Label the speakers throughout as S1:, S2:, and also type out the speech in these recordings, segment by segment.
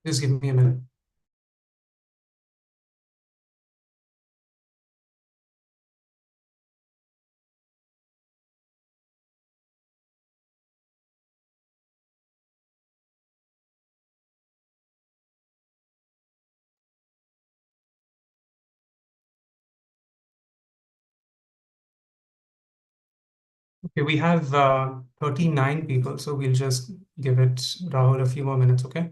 S1: Just give me a minute. Okay, we have 39 people, so we'll just give it Rahul a few more minutes, okay?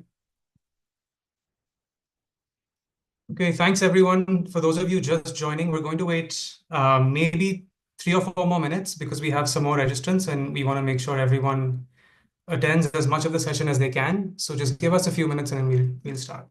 S1: Okay, thanks everyone. For those of you just joining, we're going to wait maybe 3 or 4 more minutes because we have some more registrants and we want to make sure everyone attends as much of the session as they can. So just give us a few minutes and then we'll start.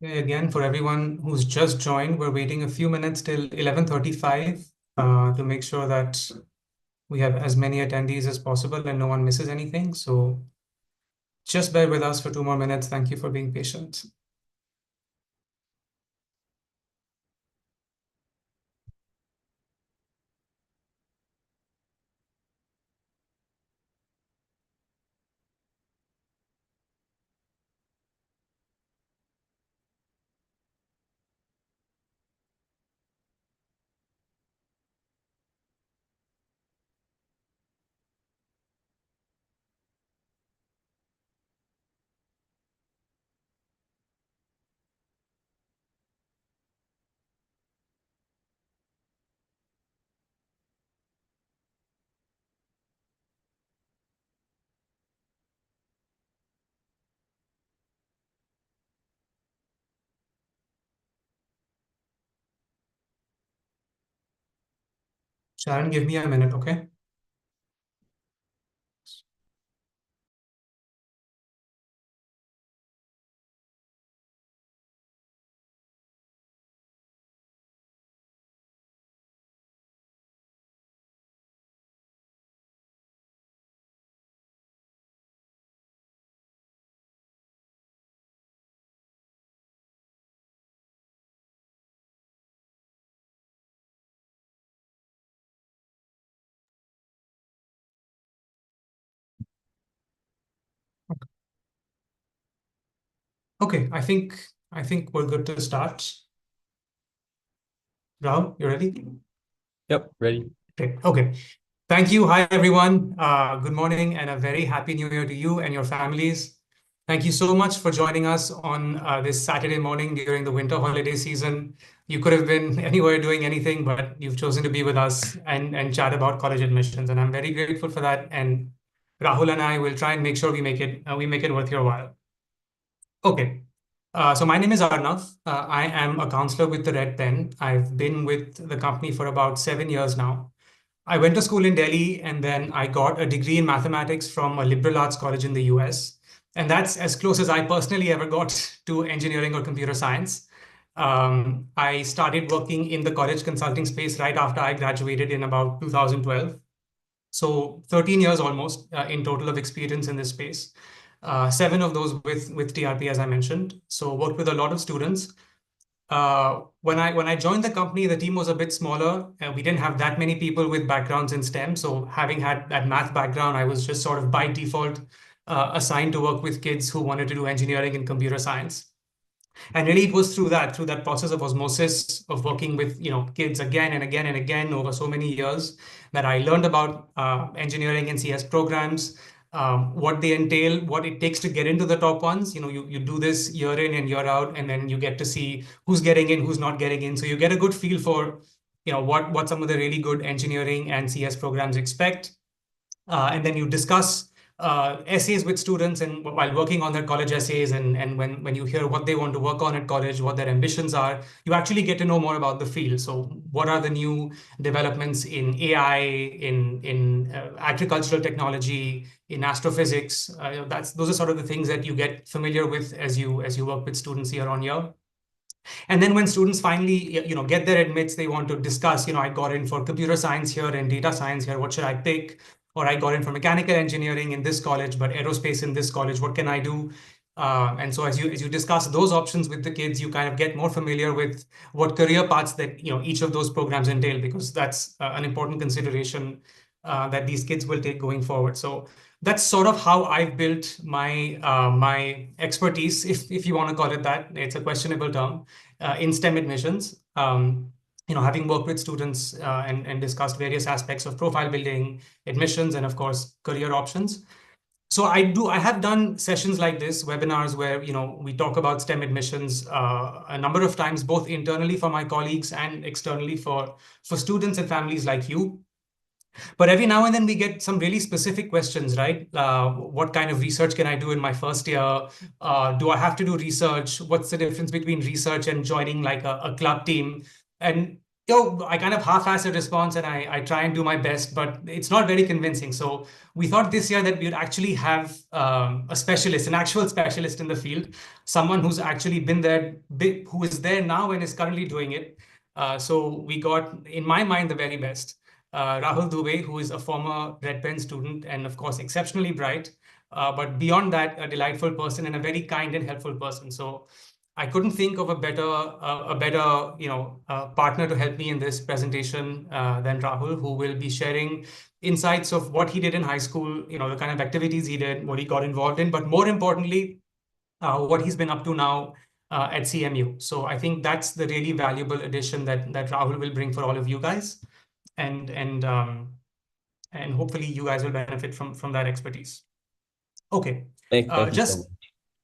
S1: Okay, again, for everyone who's just joined, we're waiting a few minutes till 11:35 to make sure that we have as many attendees as possible and no one misses anything. So just bear with us for 2 more minutes. Thank you for being patient. Sharon, give me a minute, okay? Okay, I think we're good to start. Rahul, you ready?
S2: Yep, ready.
S1: Okay. Thank you. Hi, everyone. Good morning and a very happy new year to you and your families. Thank you so much for joining us on this Saturday morning during the winter holiday season. You could have been anywhere doing anything, but you've chosen to be with us and chat about college admissions. And I'm very grateful for that. And Rahul and I will try and make sure we make it worth your while. Okay. So my name is Arnav. I am a counselor with the Red Pen. I've been with the company for about 7 years now. I went to school in Delhi and then I got a degree in mathematics from a liberal arts college in the US. And that's as close as I personally ever got to engineering or computer science. I started working in the college consulting space right after I graduated in about 2012. So 13 years almost in total of experience in this space. seven of those with TRP, as I mentioned. So worked with a lot of students. When I joined the company, the team was a bit smaller. We didn't have that many people with backgrounds in STEM. So having had that math background, I was just sort of by default assigned to work with kids who wanted to do engineering and computer science. And really it was through that process of osmosis of working with kids again and again and again over so many years that I learned about engineering and CS programs, what they entail, what it takes to get into the top ones. You do this year in and year out, and then you get to see who's getting in, who's not getting in, so you get a good feel for what some of the really good engineering and CS programs expect. And then you discuss essays with students and while working on their college essays, and when you hear what they want to work on at college, what their ambitions are, you actually get to know more about the field. So what are the new developments in AI, in agricultural technology, in astrophysics? Those are sort of the things that you get familiar with as you work with students year on year. And then when students finally, get their admits, they want to discuss, I got in for computer science here and data science here. What should I pick? Or I got in for mechanical engineering in this college, but aerospace in this college. What can I do? And so as you discuss those options with the kids, you kind of get more familiar with what career paths that each of those programs entail, because that's an important consideration that these kids will take going forward. So that's sort of how I've built my expertise, if you want to call it that. It's a questionable term in STEM admissions. Having worked with students and discussed various aspects of profile building, admissions, and of course career options. So I have done sessions like this, webinars where we talk about STEM admissions a number of times, both internally for my colleagues and externally for students and families like you. But every now and then we get some really specific questions, right? What kind of research can I do in my first year? Do I have to do research? What's the difference between research and joining like a club team? And I kind of half-ass a response, and I try and do my best, but it's not very convincing. So we thought this year that we would actually have a specialist, an actual specialist in the field, someone who's actually been there, who is there now and is currently doing it. So we got, in my mind, the very best. Rahul Dubey, who is a former Red Pen student and, of course, exceptionally bright. But beyond that, a delightful person and a very kind and helpful person. So I couldn't think of a better partner to help me in this presentation than Rahul, who will be sharing insights of what he did in high school, the kind of activities he did, what he got involved in, but more importantly, what he's been up to now at CMU. So I think that's the really valuable addition that Rahul will bring for all of you guys, and and um, and hopefully you guys will benefit from that expertise. Okay,
S2: Thank you so
S1: just
S2: much.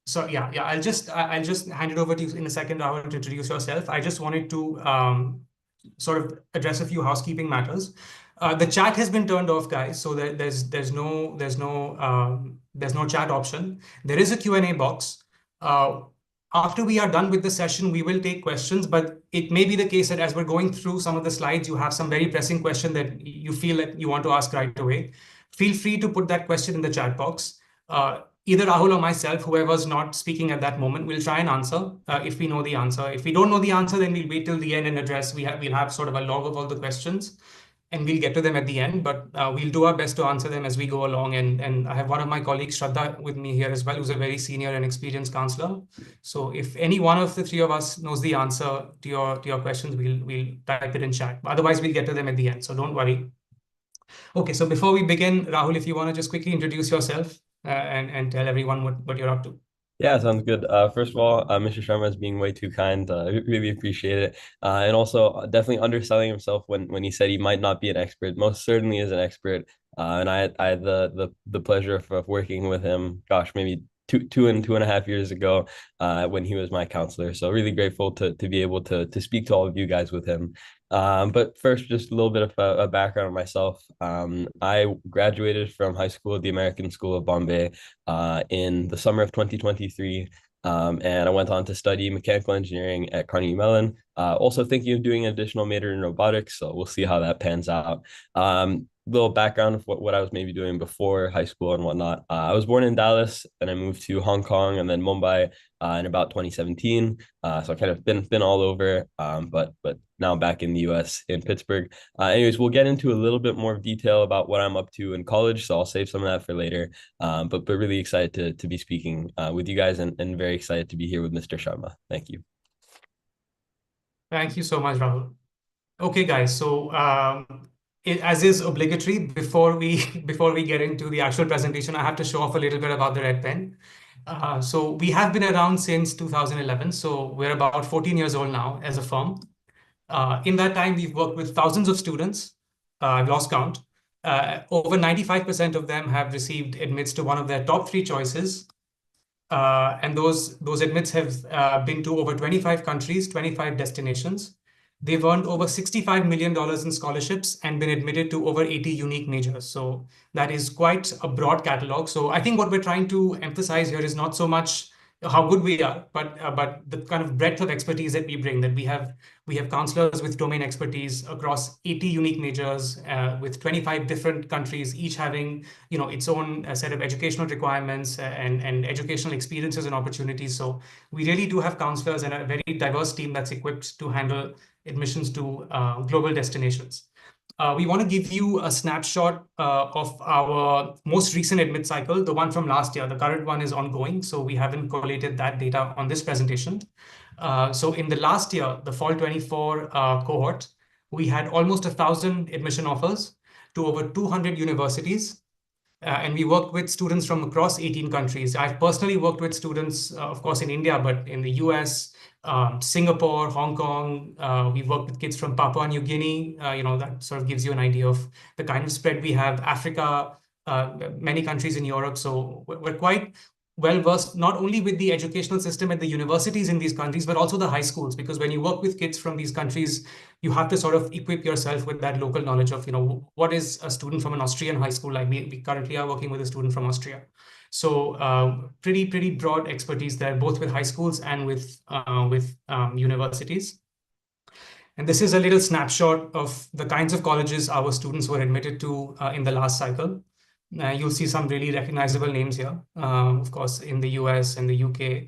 S1: so yeah, I'll just hand it over to you in a second, Rahul, to introduce yourself. I just wanted to sort of address a few housekeeping matters. The chat has been turned off, guys, so there's no chat option. There is a Q&A box. Uh, After we are done with the session, we will take questions, but it may be the case that as we're going through some of the slides, you have some very pressing question that you feel that you want to ask right away. Feel free to put that question in the chat box. Either Rahul or myself, whoever's not speaking at that moment, will try and answer if we know the answer. If we don't know the answer, then we'll wait till the end and address. We'll have sort of a log of all the questions, and we'll get to them at the end. But we'll do our best to answer them as we go along. And I have one of my colleagues, Shraddha, with me here as well, who's a very senior and experienced counselor. So if any one of the three of us knows the answer to your questions, we'll type it in chat. Otherwise, we'll get to them at the end. So don't worry. Okay, so before we begin, Rahul, if you want to just quickly introduce yourself and tell everyone what you're up to.
S2: Yeah, sounds good. First of all, Mr. Sharma is being way too kind. Really appreciate it. And also definitely underselling himself when he said he might not be an expert. Most certainly is an expert. And I had the pleasure of working with him, gosh, maybe two and 2.5 years ago, when he was my counselor. So really grateful to be able to speak to all of you guys with him. But first, just a little bit of a background on myself. I graduated from high school at the American School of Bombay in the summer of 2023. And I went on to study mechanical engineering at Carnegie Mellon. Also thinking of doing an additional major in robotics, so we'll see how that pans out. little background of what I was maybe doing before high school and whatnot. I was born in Dallas, and I moved to Hong Kong and then Mumbai in about 2017. So I kind of been all over, but now I'm back in the U.S. in Pittsburgh. Anyways, we'll get into a little bit more detail about what I'm up to in college, so I'll save some of that for later. But really excited to be speaking with you guys, and very excited to be here with Mr. Sharma. Thank you.
S1: Thank you so much, Rahul. Okay, guys. So, as is obligatory, before we before we get into the actual presentation, I have to show off a little bit about the Red Pen. So we have been around since 2011. So we're about 14 years old now as a firm. In that time, we've worked with thousands of students. I've lost count. Over 95% of them have received admits to one of their top three choices. And those admits have been to over 25 countries, 25 destinations. They've earned over $65 million in scholarships and been admitted to over 80 unique majors. So that is quite a broad catalog. So I think what we're trying to emphasize here is not so much how good we are, but the kind of breadth of expertise that we bring. That we have counselors with domain expertise across 80 unique majors, with 25 different countries, each having its own set of educational requirements and educational experiences and opportunities. So we really do have counselors and a very diverse team that's equipped to handle admissions to global destinations. We want to give you a snapshot of our most recent admit cycle, the one from last year. The current one is ongoing, so we haven't collated that data on this presentation. So in the last year, the fall 24 cohort, we had almost 1,000 admission offers to over 200 universities. And we worked with students from across 18 countries. I've personally worked with students, of course, in India, but in the US, Singapore, Hong Kong. We've worked with kids from Papua New Guinea. That sort of gives you an idea of the kind of spread we have. Africa, many countries in Europe. So we're quite well versed not only with the educational system at the universities in these countries, but also the high schools. Because when you work with kids from these countries, you have to sort of equip yourself with that local knowledge of, what is a student from an Austrian high school like. We currently are working with a student from Austria. So pretty broad expertise there, both with high schools and with universities. And this is a little snapshot of the kinds of colleges our students were admitted to in the last cycle. You'll see some really recognizable names here, of course, in the US and the UK.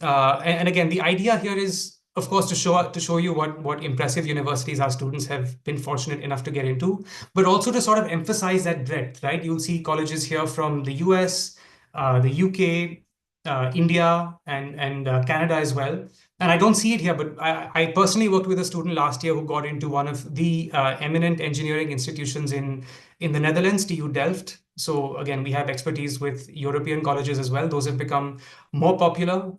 S1: And again, the idea here is, of course, to show you what impressive universities our students have been fortunate enough to get into, but also to sort of emphasize that breadth, right? You'll see colleges here from the US, the UK, India, and Canada as well. And I don't see it here, but I personally worked with a student last year who got into one of the eminent engineering institutions in the Netherlands, TU Delft. So again, we have expertise with European colleges as well. Those have become more popular.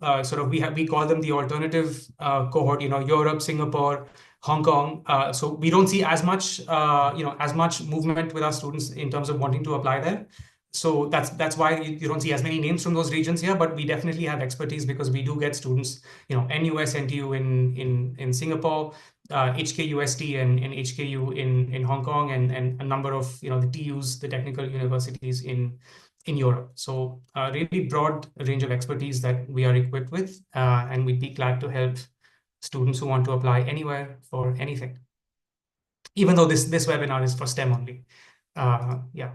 S1: We call them the alternative cohort. Europe, Singapore, Hong Kong. So we don't see as much movement with our students in terms of wanting to apply there. So that's why you don't see as many names from those regions here, but we definitely have expertise because we do get students, NUS, NTU in Singapore, HKUST and HKU in Hong Kong, and a number of the TUs, the technical universities in Europe. So a really broad range of expertise that we are equipped with, and we'd be glad to help students who want to apply anywhere for anything. Even though this webinar is for STEM only. Yeah.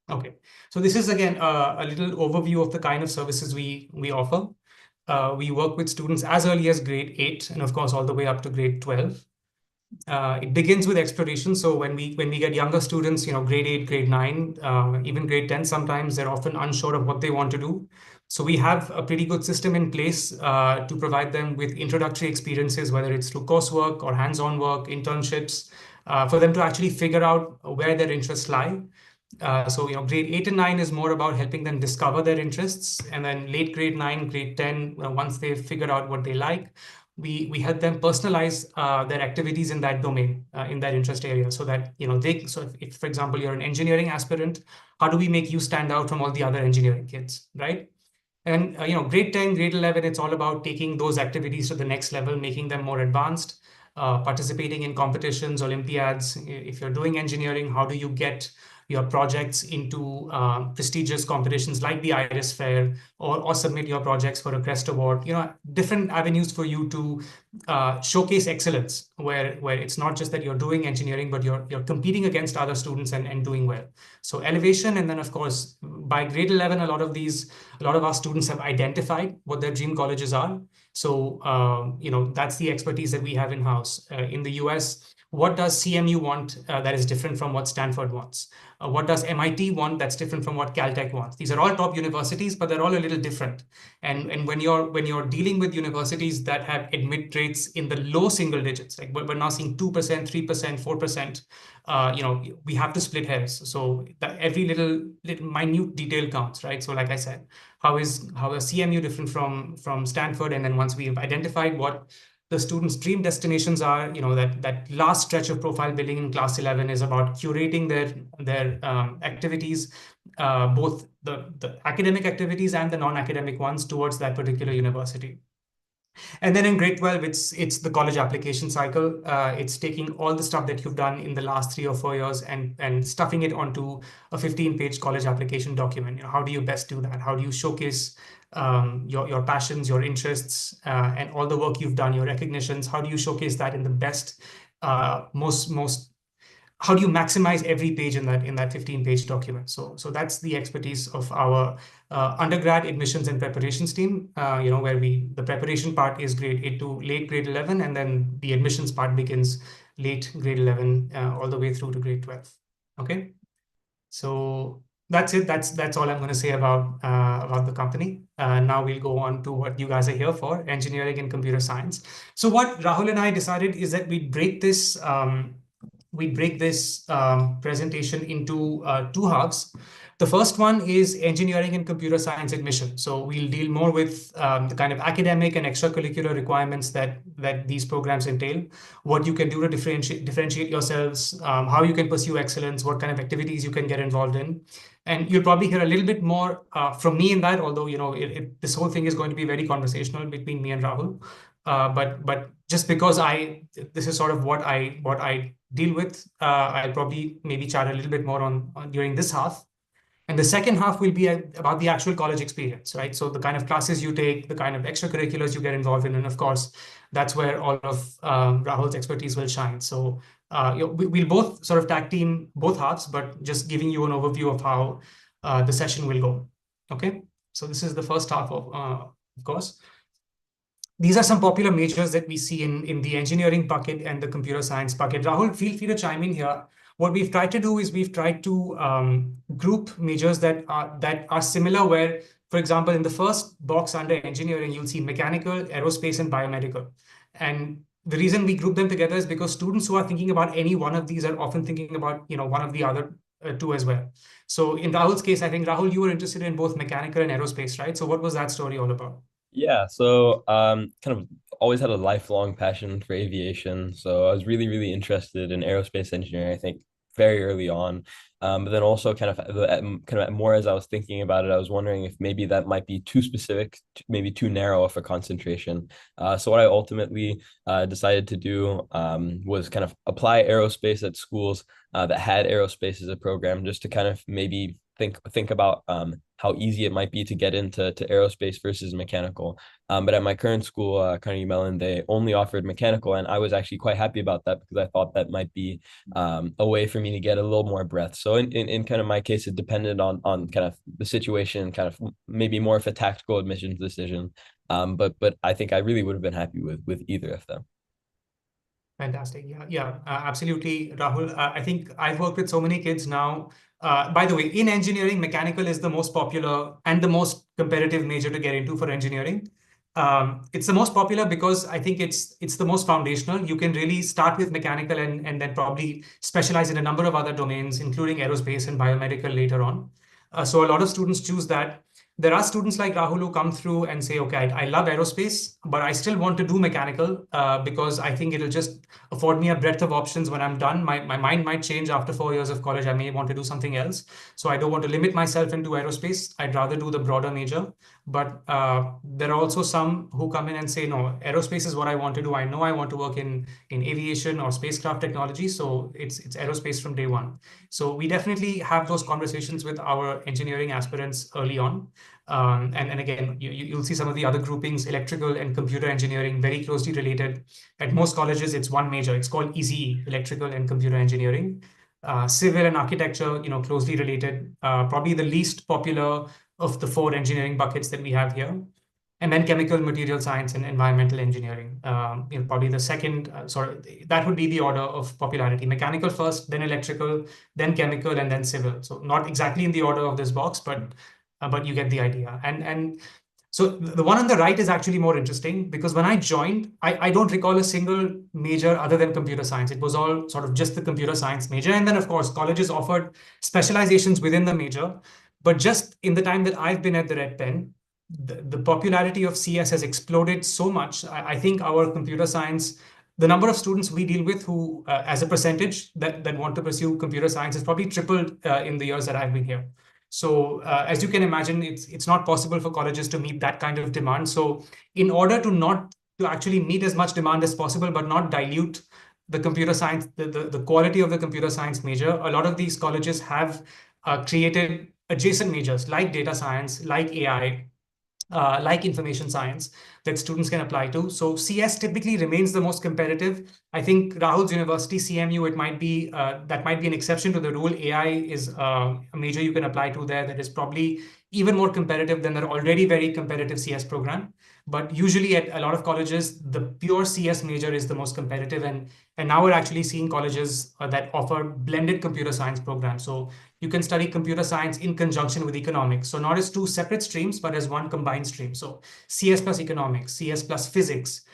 S1: Okay, so this is again a little overview of the kind of services we offer. We work with students as early as grade 8 and of course all the way up to grade 12. It begins with exploration. So when we get younger students, grade 8, grade 9, even grade 10, sometimes they're often unsure of what they want to do. So we have a pretty good system in place to provide them with introductory experiences, whether it's through coursework or hands-on work, internships, for them to actually figure out where their interests lie. So grade 8 and 9 is more about helping them discover their interests, and then late grade 9, grade 10, once they've figured out what they like, we help them personalize their activities in that domain, in that interest area, so that if for example you're an engineering aspirant, how do we make you stand out from all the other engineering kids, right? And grade 10, grade 11, it's all about taking those activities to the next level, making them more advanced, participating in competitions, Olympiads. If you're doing engineering, how do you get your projects into prestigious competitions like the Iris Fair, or submit your projects for a Crest Award. Different avenues for you to showcase excellence, where it's not just that you're doing engineering, but you're competing against other students and doing well. So elevation, and then of course by grade 11, a lot of our students have identified what their dream colleges are. So that's the expertise that we have in house. In the US, what does CMU want that is different from what Stanford wants? What does MIT want that's different from what Caltech wants? These are all top universities, but they're all a little different. And when you're dealing with universities that have admit rates in the low single digits, like we're now seeing 2%, 3%, 4%, we have to split hairs. So that every little minute detail counts, right? So like I said, how is CMU different from Stanford? And then once we've identified what the students' dream destinations are, that last stretch of profile building in class 11 is about curating their activities, both the academic activities and the non-academic ones towards that particular university. And then in grade 12, it's the college application cycle. It's taking all the stuff that you've done in the last 3 or 4 years and stuffing it onto a 15-page college application document. How do you best do that? How do you showcase your passions, your interests, and all the work you've done, your recognitions? How do you showcase that in the best, most how do you maximize every page in that 15-page document? So that's the expertise of our undergrad admissions and preparations team. Where the preparation part is grade 8 to late grade 11, and then the admissions part begins late grade 11 all the way through to grade 12. Okay, so that's it. That's all I'm going to say about the company. Now we'll go on to what you guys are here for: engineering and computer science. So what Rahul and I decided is that we break this presentation into two halves. The first one is engineering and computer science admission. So we'll deal more with the kind of academic and extracurricular requirements that these programs entail, what you can do to differentiate yourselves, how you can pursue excellence, what kind of activities you can get involved in. And you'll probably hear a little bit more from me in that, although this whole thing is going to be very conversational between me and Rahul. But just because this is sort of what I deal with, I'll probably maybe chat a little bit more on during this half. And the second half will be about the actual college experience, right? So the kind of classes you take, the kind of extracurriculars you get involved in, and of course, that's where all of Rahul's expertise will shine. So we'll both sort of tag team both halves, but just giving you an overview of how the session will go. Okay, so this is the first half of course. These are some popular majors that we see in the engineering bucket and the computer science bucket. Rahul, feel free to chime in here. What we've tried to do is we've tried to group majors that are similar, where, for example, in the first box under engineering, you'll see mechanical, aerospace, and biomedical. And the reason we group them together is because students who are thinking about any one of these are often thinking about one of the other two as well. So in Rahul's case, I think, Rahul, you were interested in both mechanical and aerospace, right? So what was that story all about?
S2: Yeah, so kind of always had a lifelong passion for aviation. So I was really, really interested in aerospace engineering, I think, very early on. But then also kind of more as I was thinking about it, I was wondering if maybe that might be too specific, maybe too narrow of a concentration. So what I ultimately decided to do was kind of apply aerospace at schools that had aerospace as a program, just to kind of maybe think about how easy it might be to get into aerospace versus mechanical. But at my current school, Carnegie Mellon, they only offered mechanical, and I was actually quite happy about that because I thought that might be a way for me to get a little more breadth. So in kind of my case, it depended on kind of the situation, kind of maybe more of a tactical admissions decision. But I think I really would have been happy with either of them.
S1: Fantastic. Yeah, absolutely, Rahul. I think I've worked with so many kids now. By the way, in engineering, mechanical is the most popular and the most competitive major to get into for engineering. It's the most popular because I think it's the most foundational. You can really start with mechanical and then probably specialize in a number of other domains, including aerospace and biomedical later on. So a lot of students choose that. there are students like Rahul who come through and say, okay, I love aerospace, but I still want to do mechanical because I think it'll just afford me a breadth of options when I'm done. My mind might change after 4 years of college. I may want to do something else. So I don't want to limit myself into aerospace. I'd rather do the broader major. But there are also some who come in and say, no, aerospace is what I want to do. I know I want to work in aviation or spacecraft technology. So it's aerospace from day one. So we definitely have those conversations with our engineering aspirants early on. And again, you'll see some of the other groupings, electrical and computer engineering, very closely related. At most colleges, it's one major. It's called ECE, electrical and computer engineering. Civil and architecture, closely related. Probably the least popular of the four engineering buckets that we have here. And then chemical material science and environmental engineering. Probably the second, that would be the order of popularity. Mechanical first, then electrical, then chemical, and then civil. So not exactly in the order of this box, but you get the idea. And so the one on the right is actually more interesting because when I joined, I don't recall a single major other than computer science. It was all sort of just the computer science major. And then, of course, colleges offered specializations within the major. But just in the time that I've been at the Red Pen, the popularity of CS has exploded so much. I think our computer science, the number of students we deal with who, as a percentage, that want to pursue computer science has probably tripled in the years that I've been here. So as you can imagine, it's not possible for colleges to meet that kind of demand. So in order to actually meet as much demand as possible, but not dilute the computer science, the quality of the computer science major, a lot of these colleges have created adjacent majors like data science, like AI, like information science that students can apply to. So CS typically remains the most competitive. I think Rahul's university, CMU, it might be that might be an exception to the rule. AI is a major you can apply to there that is probably even more competitive than their already very competitive CS program. But usually at a lot of colleges, the pure CS major is the most competitive. And now we're actually seeing colleges that offer blended computer science programs. So you can study computer science in conjunction with economics. So not as two separate streams, but as one combined stream. So CS plus economics, CS plus physics,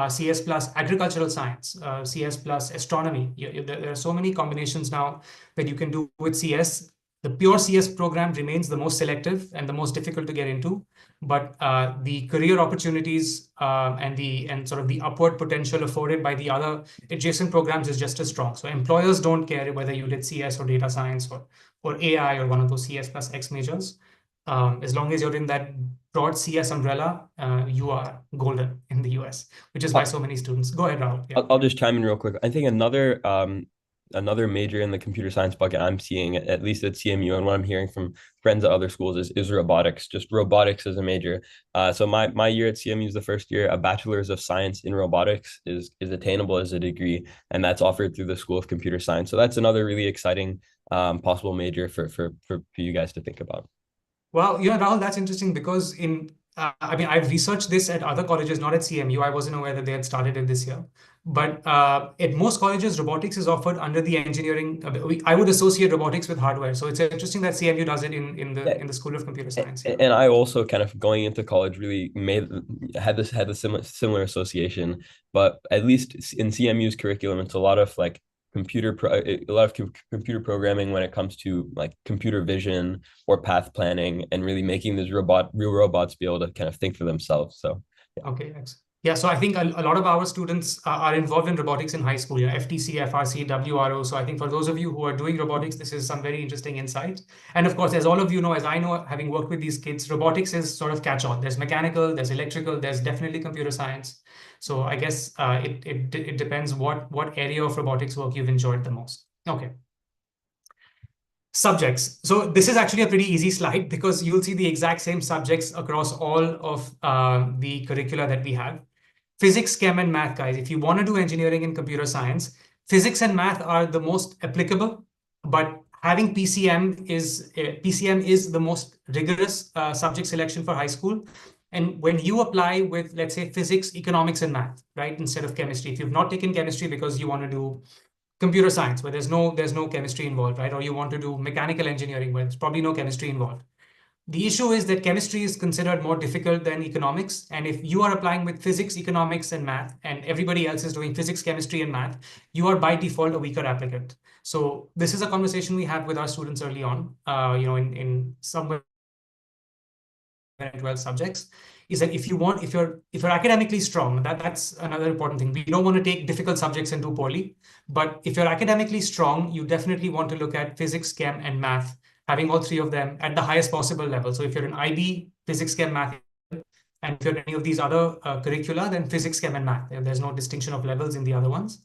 S1: CS plus agricultural science, CS plus astronomy. There are so many combinations now that you can do with CS. The pure CS program remains the most selective and the most difficult to get into, but the career opportunities and sort of the upward potential afforded by the other adjacent programs is just as strong. So employers don't care whether you did CS or data science or AI or one of those CS plus X majors. As long as you're in that broad CS umbrella, you are golden in the US, which is why
S2: I'll,
S1: so many students. Go ahead, Rahul. Yeah.
S2: I'll just chime in real quick. I think another major in the computer science bucket I'm seeing, at least at CMU, and what I'm hearing from friends at other schools is robotics. Just robotics as a major. So my year at CMU is the first year. A bachelor's of science in robotics is attainable as a degree, and that's offered through the School of Computer Science. So that's another really exciting possible major for you guys to think about.
S1: Well, Rahul, that's interesting because I mean, I've researched this at other colleges, not at CMU. I wasn't aware that they had started it this year. But at most colleges, robotics is offered under the engineering. I would associate robotics with hardware. So it's interesting that CMU does it in the School of Computer Science. Yeah.
S2: And I also kind of going into college really had a similar association, but at least in CMU's curriculum, it's a lot of like computer programming when it comes to like computer vision or path planning and really making these real robots be able to kind of think for themselves. So yeah.
S1: Okay, excellent. Yeah, so I think a lot of our students are involved in robotics in high school, FTC, FRC, WRO. So I think for those of you who are doing robotics, this is some very interesting insight. And of course, as all of you know, as I know, having worked with these kids, robotics is sort of catch-all. There's mechanical, there's electrical, there's definitely computer science. So I guess it depends what area of robotics work you've enjoyed the most. Okay. Subjects. So this is actually a pretty easy slide because you'll see the exact same subjects across all of the curricula that we have. Physics, chem, and math, guys. If you want to do engineering and computer science, physics and math are the most applicable, but having PCM is the most rigorous subject selection for high school. And when you apply with, let's say, physics, economics, and math, right, instead of chemistry, if you've not taken chemistry because you want to do computer science where there's no chemistry involved, right? Or you want to do mechanical engineering where there's probably no chemistry involved. The issue is that chemistry is considered more difficult than economics. And if you are applying with physics, economics, and math, and everybody else is doing physics, chemistry, and math, you are by default a weaker applicant. So this is a conversation we have with our students early on, in some way and 12 subjects, is that if you're academically strong, that's another important thing. We don't want to take difficult subjects and do poorly, but if you're academically strong, you definitely want to look at physics, chem, and math, having all three of them at the highest possible level. So if you're an IB, physics, chem, math, and if you're any of these other curricula, then physics, chem, and math. And there's no distinction of levels in the other ones.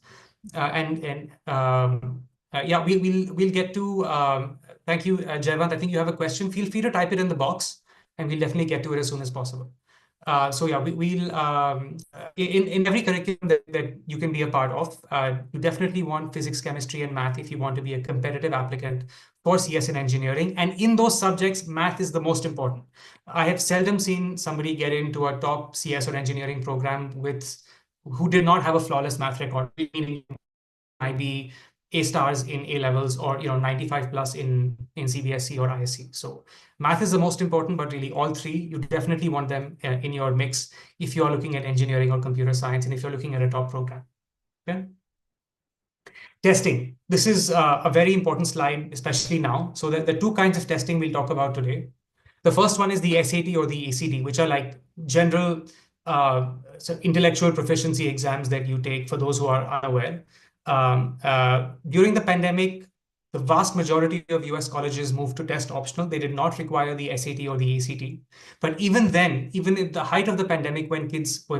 S1: Yeah, we'll get to. Thank you, Jayvant. I think you have a question. Feel free to type it in the box, and we'll definitely get to it as soon as possible. So yeah, we'll in every curriculum that you can be a part of, you definitely want physics, chemistry, and math if you want to be a competitive applicant for CS and engineering. And in those subjects, math is the most important. I have seldom seen somebody get into a top CS or engineering program who did not have a flawless math record, meaning IB A stars in A levels, or 95 plus in CBSE or ISC. So math is the most important, but really all three, you definitely want them in your mix if you are looking at engineering or computer science, and if you're looking at a top program. Okay. Testing. This is a very important slide, especially now. So the two kinds of testing we'll talk about today. The first one is the SAT or the ACT, which are like general intellectual proficiency exams that you take for those who are unaware. During the pandemic, the vast majority of US colleges moved to test optional. They did not require the SAT or the ACT. But even then, even at the height of the pandemic, when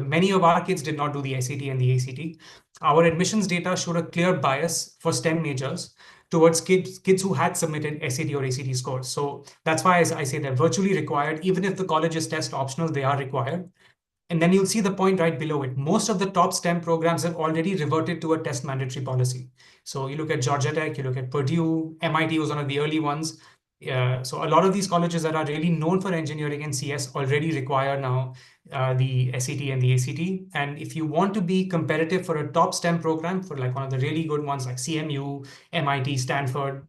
S1: many of our kids did not do the SAT and the ACT, our admissions data showed a clear bias for STEM majors towards kids who had submitted SAT or ACT scores. So that's why I say they're virtually required. Even if the college is test optional, they are required. And then you'll see the point right below it. Most of the top STEM programs have already reverted to a test mandatory policy. So you look at Georgia Tech, you look at Purdue, MIT was one of the early ones. So a lot of these colleges that are really known for engineering and CS already require now the SAT and the ACT. And if you want to be competitive for a top STEM program, for like one of the really good ones like CMU, MIT, Stanford,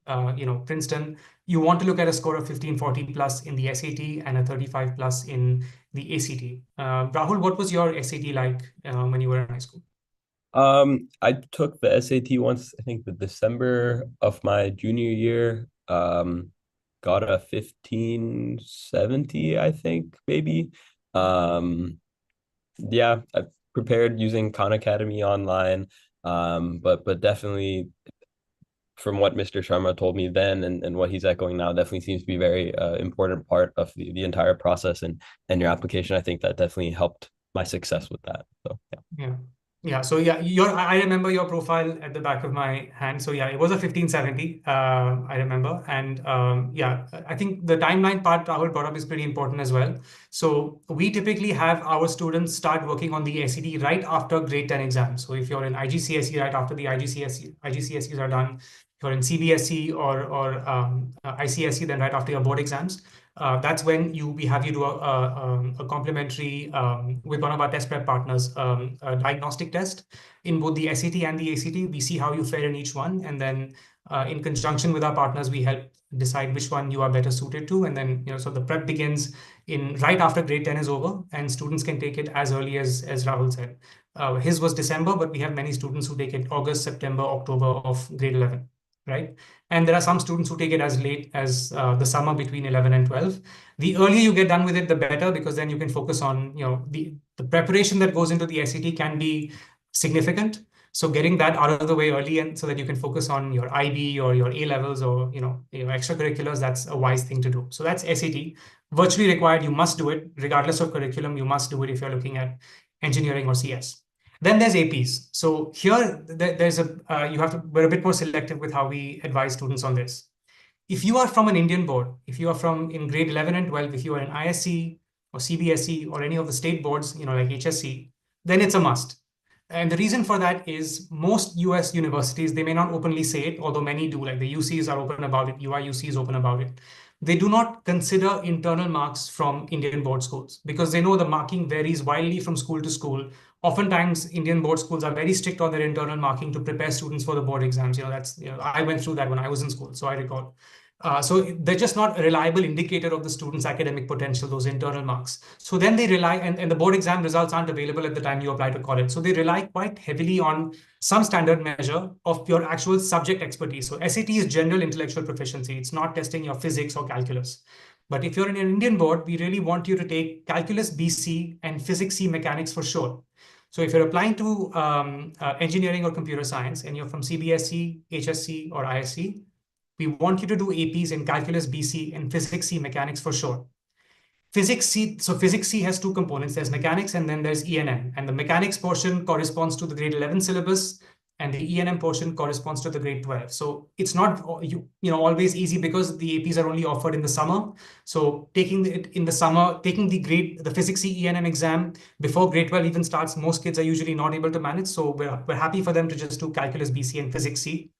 S1: Princeton, you want to look at a score of 1540 plus in the SAT and a 35 plus in the ACT. Rahul, what was your SAT like when you were in high school?
S2: I took the SAT once, I think the December of my junior year. Got a 1570, I think, maybe. Yeah, I prepared using Khan Academy online. But definitely from what Mr. Sharma told me then and what he's echoing now, definitely seems to be a very important part of the entire process and your application. I think that definitely helped my success with that. So yeah.
S1: Yeah. Yeah. So yeah, I remember your profile at the back of my hand. So yeah, it was a 1570. I remember. And yeah, I think the timeline part Rahul brought up is pretty important as well. So we typically have our students start working on the SET right after grade 10 exams. So if you're in IGCSE, right after the IGCSEs are done, if you're in CBSE or ICSE, then right after your board exams. That's when we have you do a complimentary with one of our test prep partners, a diagnostic test in both the SAT and the ACT. We see how you fare in each one, and then in conjunction with our partners, we help decide which one you are better suited to. And then so the prep begins in right after grade 10 is over, and students can take it as early as Rahul said. His was December, but we have many students who take it August, September, October of grade 11. Right. And there are some students who take it as late as the summer between 11 and 12. The earlier you get done with it, the better, because then you can focus on, the preparation that goes into the SAT can be significant. So getting that out of the way early, and so that you can focus on your IB or your A levels or, your extracurriculars, that's a wise thing to do. So that's SAT, virtually required. You must do it regardless of curriculum. You must do it if you're looking at engineering or CS. Then there's APs. So here there's we're a bit more selective with how we advise students on this. If you are from an Indian board, if you are from in grade 11 and 12, if you are in ISC or CBSE or any of the state boards, like HSC, then it's a must. And the reason for that is most US universities, they may not openly say it, although many do, like the UCs are open about it, UC is open about it. They do not consider internal marks from Indian board schools because they know the marking varies wildly from school to school. Oftentimes, Indian board schools are very strict on their internal marking to prepare students for the board exams. I went through that when I was in school, so I recall. So they're just not a reliable indicator of the student's academic potential, those internal marks. So then they rely, and the board exam results aren't available at the time you apply to college. So they rely quite heavily on some standard measure of your actual subject expertise. So SAT is general intellectual proficiency. It's not testing your physics or calculus. But if you're in an Indian board, we really want you to take Calculus BC and Physics C Mechanics for sure. So if you're applying to engineering or computer science and you're from CBSE, HSC, or ISC, we want you to do APs in Calculus BC and Physics C Mechanics for sure. Physics C has two components. There's mechanics and then there's ENM. And the mechanics portion corresponds to the grade 11 syllabus, and the ENM portion corresponds to the grade 12. So it's not always easy because the APs are only offered in the summer. So taking it in the summer, taking the Physics C ENM exam before grade 12 even starts, most kids are usually not able to manage. So we're happy for them to just do Calculus BC and Physics C.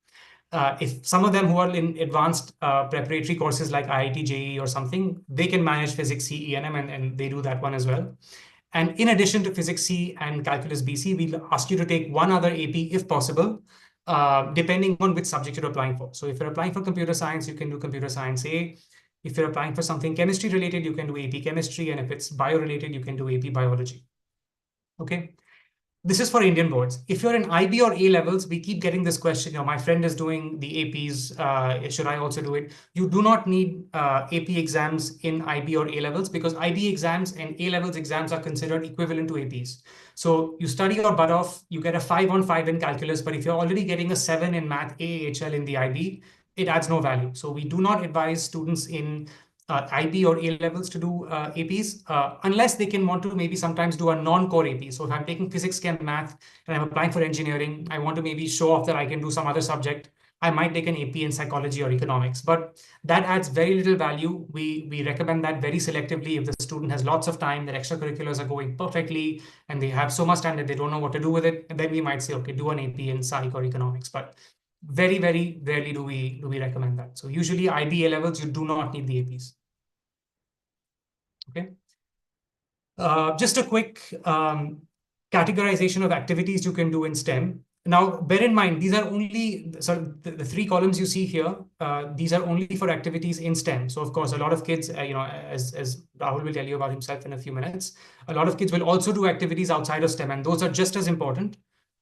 S1: If some of them who are in advanced preparatory courses like IIT JEE or something, they can manage Physics C ENM, and they do that one as well. And in addition to Physics C and Calculus BC, we'll ask you to take one other AP if possible, depending on which subject you're applying for. So if you're applying for computer science, you can do computer science A. If you're applying for something chemistry related, you can do AP chemistry. And if it's bio related, you can do AP biology. Okay. This is for Indian boards. If you're in IB or A levels, we keep getting this question. My friend is doing the APs. Should I also do it? You do not need AP exams in IB or A levels because IB exams and A levels exams are considered equivalent to APs. So you study your butt off, you get a 5 on 5 in calculus, but if you're already getting a 7 in math AHL in the IB, it adds no value. So we do not advise students in IB or A levels to do APs, unless they can want to maybe sometimes do a non-core AP. So if I'm taking physics, chem, math, and I'm applying for engineering, I want to maybe show off that I can do some other subject. I might take an AP in psychology or economics, but that adds very little value. We recommend that very selectively. If the student has lots of time, their extracurriculars are going perfectly, and they have so much time that they don't know what to do with it, and then we might say, okay, do an AP in psych or economics. But very, very rarely do we recommend that. So usually IB A levels, you do not need the APs. Okay. Just a quick categorization of activities you can do in STEM. Now, bear in mind, these are only, so the three columns you see here, these are only for activities in STEM. So of course, a lot of kids, as Rahul will tell you about himself in a few minutes, a lot of kids will also do activities outside of STEM, and those are just as important.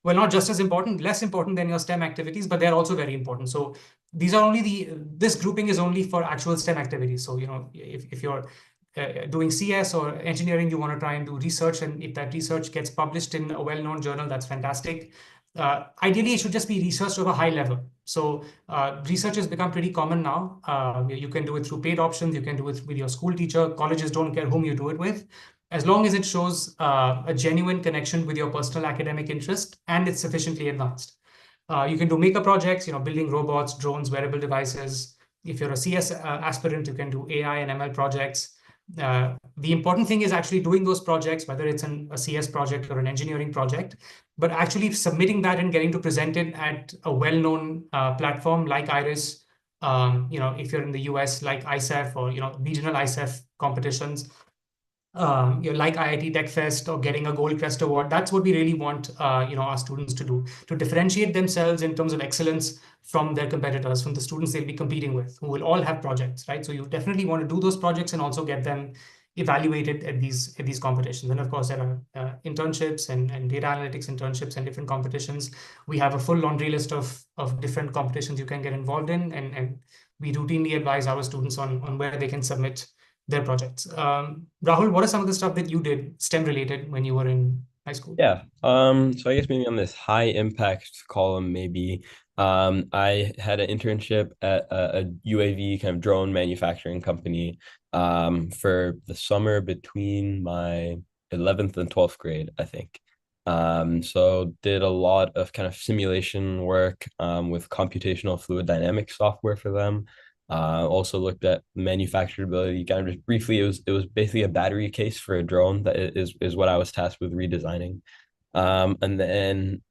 S1: Well, not just as important, less important than your STEM activities, but they're also very important. So these are only this grouping is only for actual STEM activities. So, if you're doing CS or engineering, you want to try and do research. And if that research gets published in a well-known journal, that's fantastic. Ideally, it should just be research of a high level. So research has become pretty common now. You can do it through paid options. You can do it with your school teacher. Colleges don't care whom you do it with, as long as it shows a genuine connection with your personal academic interest and it's sufficiently advanced. You can do maker projects, building robots, drones, wearable devices. If you're a CS aspirant, you can do AI and ML projects. The important thing is actually doing those projects, whether it's a CS project or an engineering project, but actually submitting that and getting to present it at a well-known platform like IRIS. If you're in the US, like ISEF or regional ISEF competitions, like IIT Tech Fest or getting a Gold Crest Award. That's what we really want, our students to do, to differentiate themselves in terms of excellence from their competitors, from the students they'll be competing with, who will all have projects, right? So you definitely want to do those projects and also get them evaluated at these competitions. And of course, there are internships and data analytics internships and different competitions. We have a full laundry list of different competitions you can get involved in, and we routinely advise our students on where they can submit their projects. Rahul, what are some of the stuff that you did STEM related when you were in high school?
S2: Yeah. So I guess maybe on this high impact column, maybe I had an internship at a UAV kind of drone manufacturing company for the summer between my 11th and 12th grade, I think. So did a lot of kind of simulation work with computational fluid dynamics software for them. Also looked at manufacturability kind of just briefly. It was basically a battery case for a drone that is what I was tasked with redesigning. And then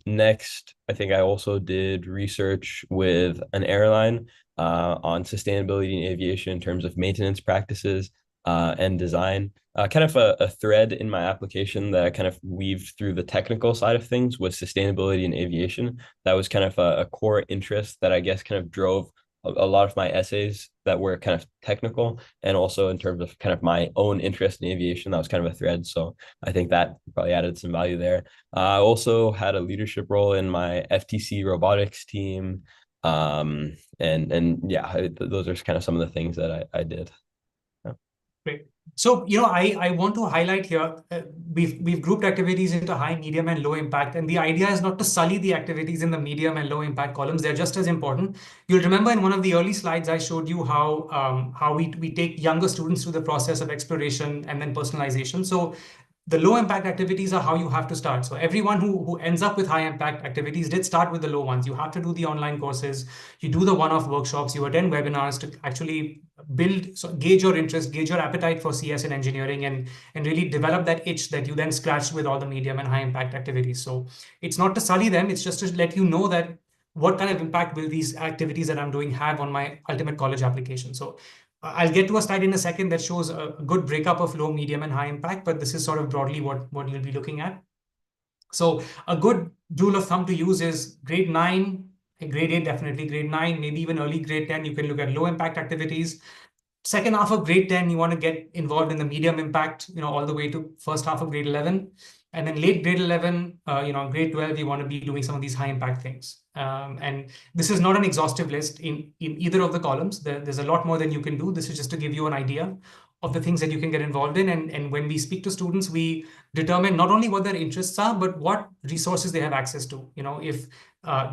S2: next, I think I also did research with an airline on sustainability in aviation in terms of maintenance practices and design. Kind of a thread in my application that I kind of weaved through the technical side of things was sustainability in aviation. That was kind of a core interest that I guess kind of drove a lot of my essays that were kind of technical, and also in terms of kind of my own interest in aviation, that was kind of a thread. So I think that probably added some value there. I also had a leadership role in my FTC robotics team. And yeah, those are kind of some of the things that I did.
S1: Great. So, I want to highlight here, we've grouped activities into high, medium, and low impact. And the idea is not to sully the activities in the medium and low impact columns. They're just as important. You'll remember in one of the early slides, I showed you how we take younger students through the process of exploration and then personalization. So the low impact activities are how you have to start. So everyone who ends up with high impact activities did start with the low ones. You have to do the online courses, you do the one-off workshops, you attend webinars to actually build, so gauge your interest, gauge your appetite for CS and engineering, and really develop that itch that you then scratch with all the medium and high impact activities. So it's not to sully them, it's just to let you know that what kind of impact will these activities that I'm doing have on my ultimate college application. So I'll get to a slide in a second that shows a good breakup of low, medium, and high impact, but this is sort of broadly what you'll be looking at. So a good rule of thumb to use is grade 9, grade 8, definitely grade 9, maybe even early grade 10. You can look at low impact activities. Second half of grade 10, you want to get involved in the medium impact, all the way to first half of grade 11. And then late grade 11, grade 12, you want to be doing some of these high impact things. And this is not an exhaustive list in either of the columns. There's a lot more than you can do. This is just to give you an idea of the things that you can get involved in. And when we speak to students, we determine not only what their interests are, but what resources they have access to. If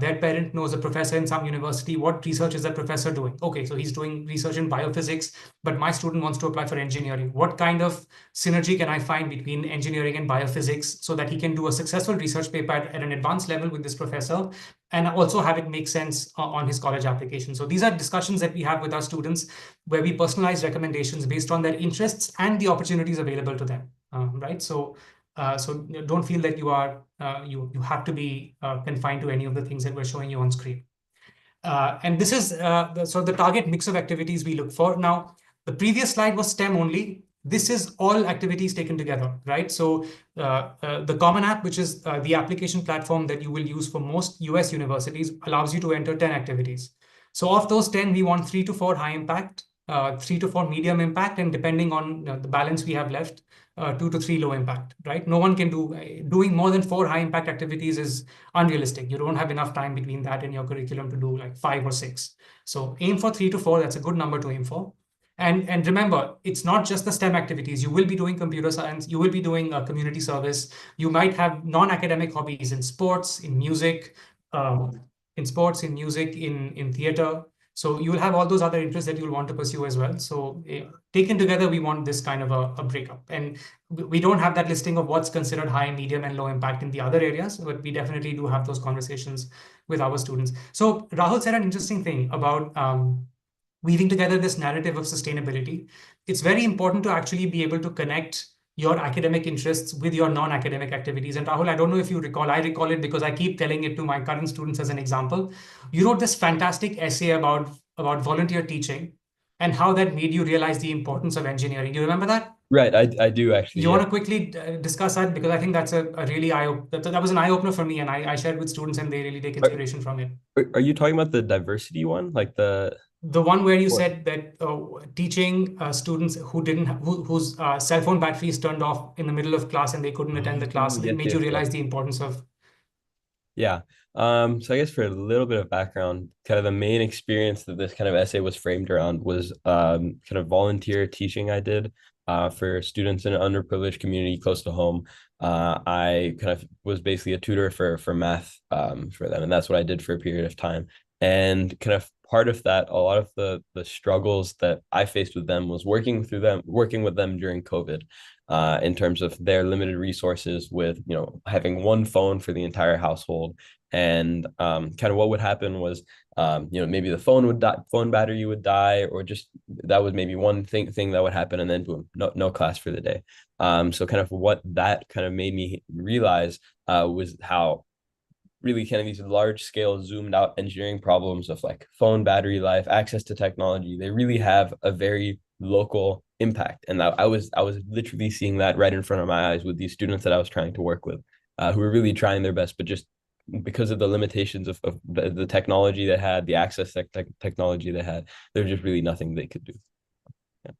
S1: their parent knows a professor in some university, what research is that professor doing? Okay, so he's doing research in biophysics, but my student wants to apply for engineering. What kind of synergy can I find between engineering and biophysics so that he can do a successful research paper at an advanced level with this professor and also have it make sense on his college application? So these are discussions that we have with our students where we personalize recommendations based on their interests and the opportunities available to them, right? So don't feel that you have to be confined to any of the things that we're showing you on screen. And this is the target mix of activities we look for. Now, the previous slide was STEM only. This is all activities taken together, right? So the Common App, which is the application platform that you will use for most US universities, allows you to enter 10 activities. So of those 10, we want 3 to 4 high impact, 3 to 4 medium impact, and depending on the balance we have left, 2 to 3 low impact, right? No one can doing more than 4 high impact activities is unrealistic. You don't have enough time between that and your curriculum to do like 5 or 6. So aim for 3 to 4. That's a good number to aim for. And remember, it's not just the STEM activities. You will be doing computer science. You will be doing community service. You might have non-academic hobbies in sports, in music, um, in theater. So you will have all those other interests that you'll want to pursue as well. So taken together, we want this kind of a breakup. And we don't have that listing of what's considered high, medium, and low impact in the other areas, but we definitely do have those conversations with our students. So Rahul said an interesting thing about weaving together this narrative of sustainability. It's very important to actually be able to connect your academic interests with your non-academic activities. And Rahul, I don't know if you recall, I recall it because I keep telling it to my current students as an example. You wrote this fantastic essay about volunteer teaching and how that made you realize the importance of engineering. Do you remember that?
S2: Right, I do actually.
S1: You
S2: Yeah.
S1: want to quickly discuss that? Because I think that's a really that was an eye opener for me, and I shared with students, and they really take
S2: Are,
S1: inspiration from it.
S2: are you talking about the diversity one, like
S1: The one where you
S2: or-
S1: said that teaching students whose cell phone batteries turned off in the middle of class and they couldn't attend the
S2: Oh,
S1: class, it
S2: yes,
S1: made you
S2: yes, yes.
S1: realize the importance of.
S2: Yeah. So I guess for a little bit of background, kind of the main experience that this kind of essay was framed around was kind of volunteer teaching I did for students in an underprivileged community close to home. I kind of was basically a tutor for math for them, and that's what I did for a period of time. And kind of part of that, a lot of the struggles that I faced with them was working with them during COVID in terms of their limited resources with, having one phone for the entire household. And kind of what would happen was, maybe the phone battery would die, or just that was maybe one thing that would happen, and then boom, no class for the day. So kind of what that kind of made me realize was how really kind of these large scale zoomed out engineering problems of like phone battery life, access to technology, they really have a very local impact. And I was literally seeing that right in front of my eyes with these students that I was trying to work with, who were really trying their best, but just because of the limitations of the technology they had, the access technology they had, there's just really nothing they could do.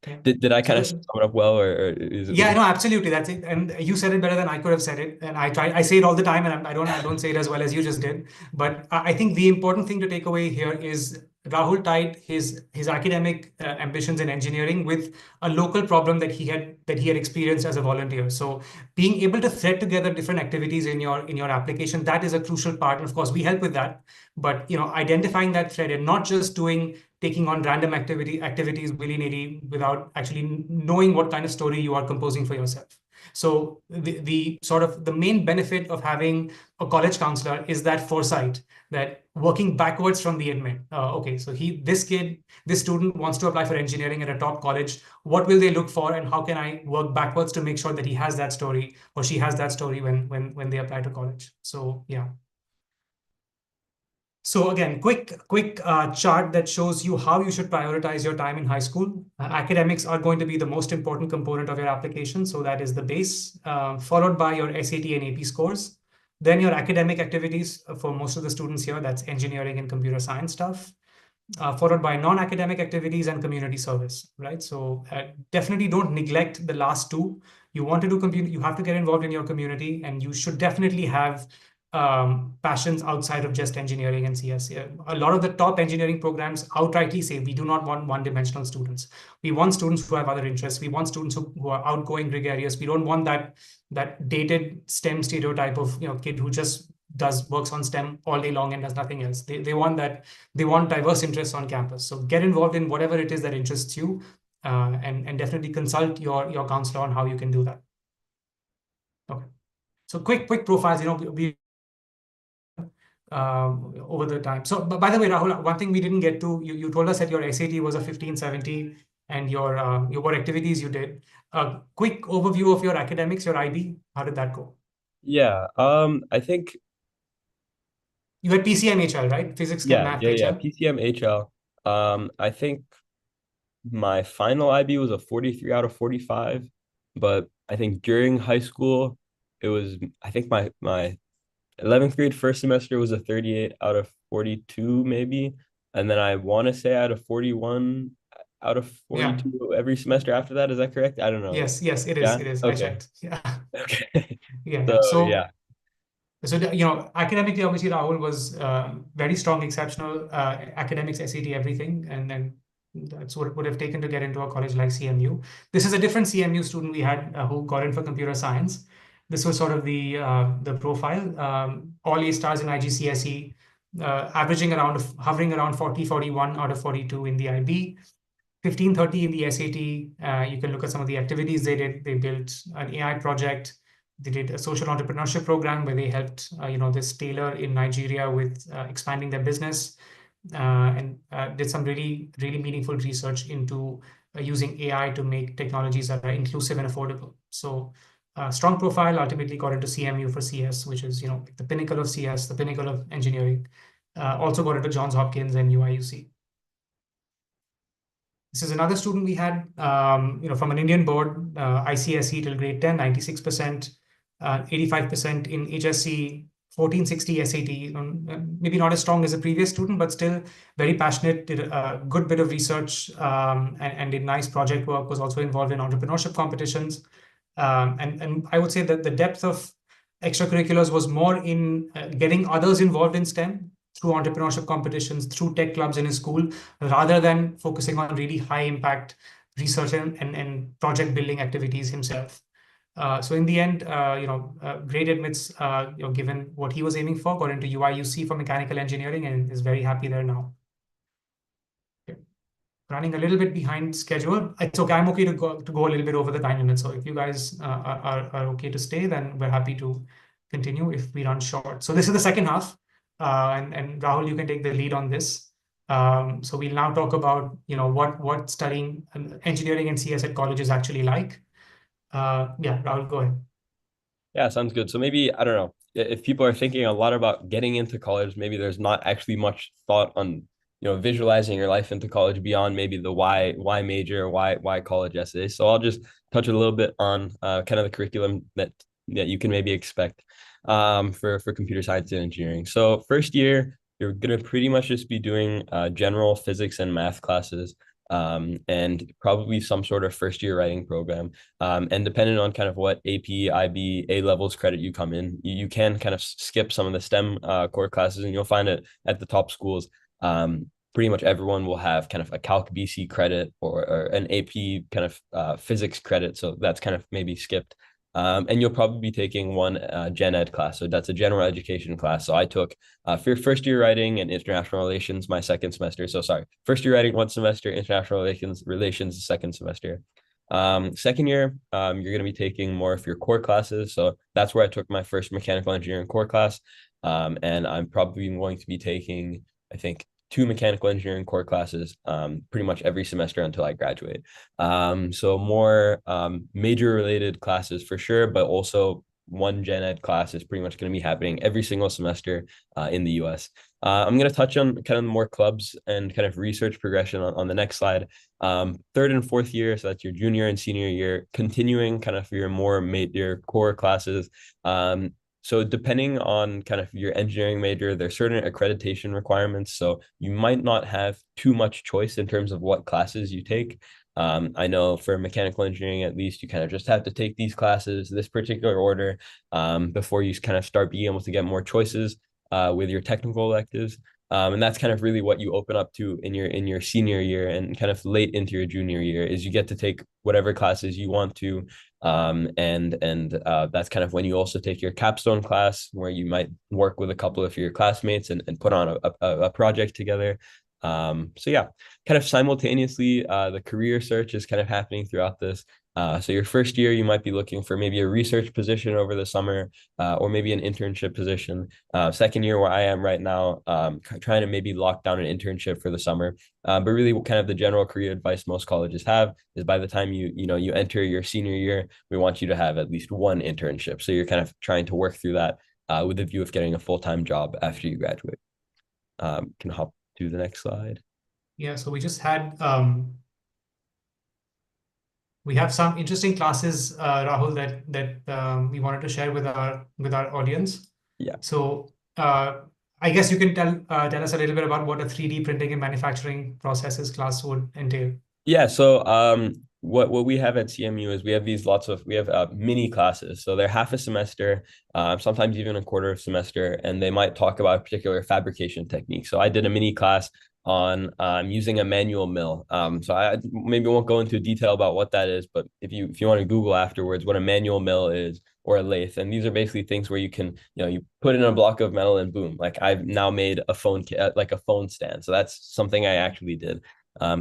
S1: Yeah.
S2: Did I
S1: So
S2: kind of sum it up well, or is it was
S1: yeah,
S2: it?
S1: no, absolutely. That's it. And you said it better than I could have said it. And I say it all the time, and I don't say it as well as you just did. But I think the important thing to take away here is Rahul tied his academic ambitions in engineering with a local problem that he had experienced as a volunteer. So being able to thread together different activities in your application, that is a crucial part. And of course, we help with that. But identifying that thread and not just doing taking on random activities willy-nilly without actually knowing what kind of story you are composing for yourself. So the sort of the main benefit of having a college counselor is that foresight, that working backwards from the admit. Okay, so this student wants to apply for engineering at a top college. What will they look for, and how can I work backwards to make sure that he has that story or she has that story when they apply to college? So yeah. So again, quick chart that shows you how you should prioritize your time in high school. Academics are going to be the most important component of your application. So that is the base, followed by your SAT and AP scores. Then your academic activities for most of the students here, that's engineering and computer science stuff, followed by non-academic activities and community service, right? So definitely don't neglect the last two. You want to do community, you have to get involved in your community, and you should definitely have passions outside of just engineering and CS. A lot of the top engineering programs outrightly say we do not want one-dimensional students. We want students who have other interests. We want students who are outgoing, gregarious. We don't want that dated STEM stereotype of kid who just does works on STEM all day long and does nothing else. They want that they want diverse interests on campus. So get involved in whatever it is that interests you, and definitely consult your counselor on how you can do that. Okay. So quick profiles. We over the time. So, but by the way, Rahul, one thing we didn't get to, you told us that your SAT was a 1570 and your what activities you did. Quick overview of your academics, your IB. How did that go?
S2: Yeah. I think
S1: You had PCMHL, right? Physics, Chem, Math,
S2: yeah.
S1: HL.
S2: PCM HL. I think my final IB was a 43 out of 45, but I think during high school, it was I think my 11th grade first semester was a 38 out of 42 maybe, and then I want to say out of 41 out of
S1: Yeah.
S2: 42 every semester after that. Is that correct? I don't know.
S1: Yes, it is.
S2: Yeah.
S1: It is. I
S2: Okay.
S1: checked. Yeah.
S2: Okay.
S1: Yeah.
S2: So
S1: So
S2: yeah.
S1: academically, obviously, Rahul was very strong, exceptional, academics, SAT, everything. And then that's what it would have taken to get into a college like CMU. This is a different CMU student we had who got in for computer science. This was sort of the profile. All A stars in IGCSE, hovering around 40, 41 out of 42 in the IB. 1530 in the SAT. You can look at some of the activities they did. They built an AI project. They did a social entrepreneurship program where they helped, this tailor in Nigeria with expanding their business, and did some really, really meaningful research into using AI to make technologies that are inclusive and affordable. So, strong profile. Ultimately, got into CMU for CS, which is the pinnacle of CS, the pinnacle of engineering. Also got into Johns Hopkins and UIUC. This is another student we had, from an Indian board, ICSE till grade 10, 96%, 85% in HSC, 1460 SAT. Maybe not as strong as the previous student, but still very passionate, did a good bit of research, and did nice project work, was also involved in entrepreneurship competitions. And I would say that the depth of extracurriculars was more in getting others involved in STEM through entrepreneurship competitions, through tech clubs in his school, rather than focusing on really high impact research and project building activities himself. So in the end, grade admits, given what he was aiming for, got into UIUC for mechanical engineering and is very happy there now. Okay. Running a little bit behind schedule. It's okay. I'm okay to go a little bit over the time limit. So if you guys are okay to stay, then we're happy to continue if we run short. So this is the second half, and Rahul, you can take the lead on this. So we'll now talk about what studying engineering and CS at college is actually like. Yeah, Rahul, go ahead.
S2: Yeah, sounds good. So maybe, I don't know, if people are thinking a lot about getting into college, maybe there's not actually much thought on, visualizing your life into college beyond maybe the why major, why college essays. So I'll just touch a little bit on kind of the curriculum that you can maybe expect for computer science and engineering. So first year, you're gonna pretty much just be doing general physics and math classes. and probably some sort of first year writing program. And depending on kind of what AP, IB, A levels credit you come in, you can kind of skip some of the STEM core classes, and you'll find it at the top schools. Pretty much everyone will have kind of a Calc BC credit or an AP kind of physics credit. So that's kind of maybe skipped. And you'll probably be taking one gen ed class. So that's a general education class. So I took for first year writing and international relations my second semester. So sorry, first year writing one semester, international relations the second semester. Second year, you're going to be taking more of your core classes. So that's where I took my first mechanical engineering core class. And I'm probably going to be taking, I think, two mechanical engineering core classes pretty much every semester until I graduate. So more major related classes for sure, but also one gen ed class is pretty much going to be happening every single semester in the US. I'm going to touch on kind of more clubs and kind of research progression on the next slide. Third and fourth year, so that's your junior and senior year, continuing kind of your more major core classes. So depending on kind of your engineering major, there's certain accreditation requirements. So you might not have too much choice in terms of what classes you take. I know for mechanical engineering, at least, you kind of just have to take these classes, this particular order, before you kind of start being able to get more choices with your technical electives. And that's kind of really what you open up to in your senior year and kind of late into your junior year is you get to take whatever classes you want to. And that's kind of when you also take your capstone class where you might work with a couple of your classmates and put on a project together. So yeah, kind of simultaneously, the career search is kind of happening throughout this. So your first year, you might be looking for maybe a research position over the summer, or maybe an internship position. Second year, where I am right now, trying to maybe lock down an internship for the summer. But really, kind of the general career advice most colleges have is by the time you enter your senior year, we want you to have at least one internship. So you're kind of trying to work through that with the view of getting a full-time job after you graduate. Can hop to the next slide.
S1: Yeah, so we just had we have some interesting classes, Rahul, that we wanted to share with our audience.
S2: Yeah.
S1: So I guess you can tell us a little bit about what a 3D printing and manufacturing processes class would entail.
S2: Yeah, so what we have at CMU is we have mini classes. So they're half a semester, sometimes even a quarter of semester, and they might talk about a particular fabrication technique. So I did a mini class on using a manual mill. So I maybe won't go into detail about what that is, but if you want to Google afterwards what a manual mill is or a lathe, and these are basically things where you can, you put in a block of metal and boom, like I've now made a phone like a phone stand. So that's something I actually did.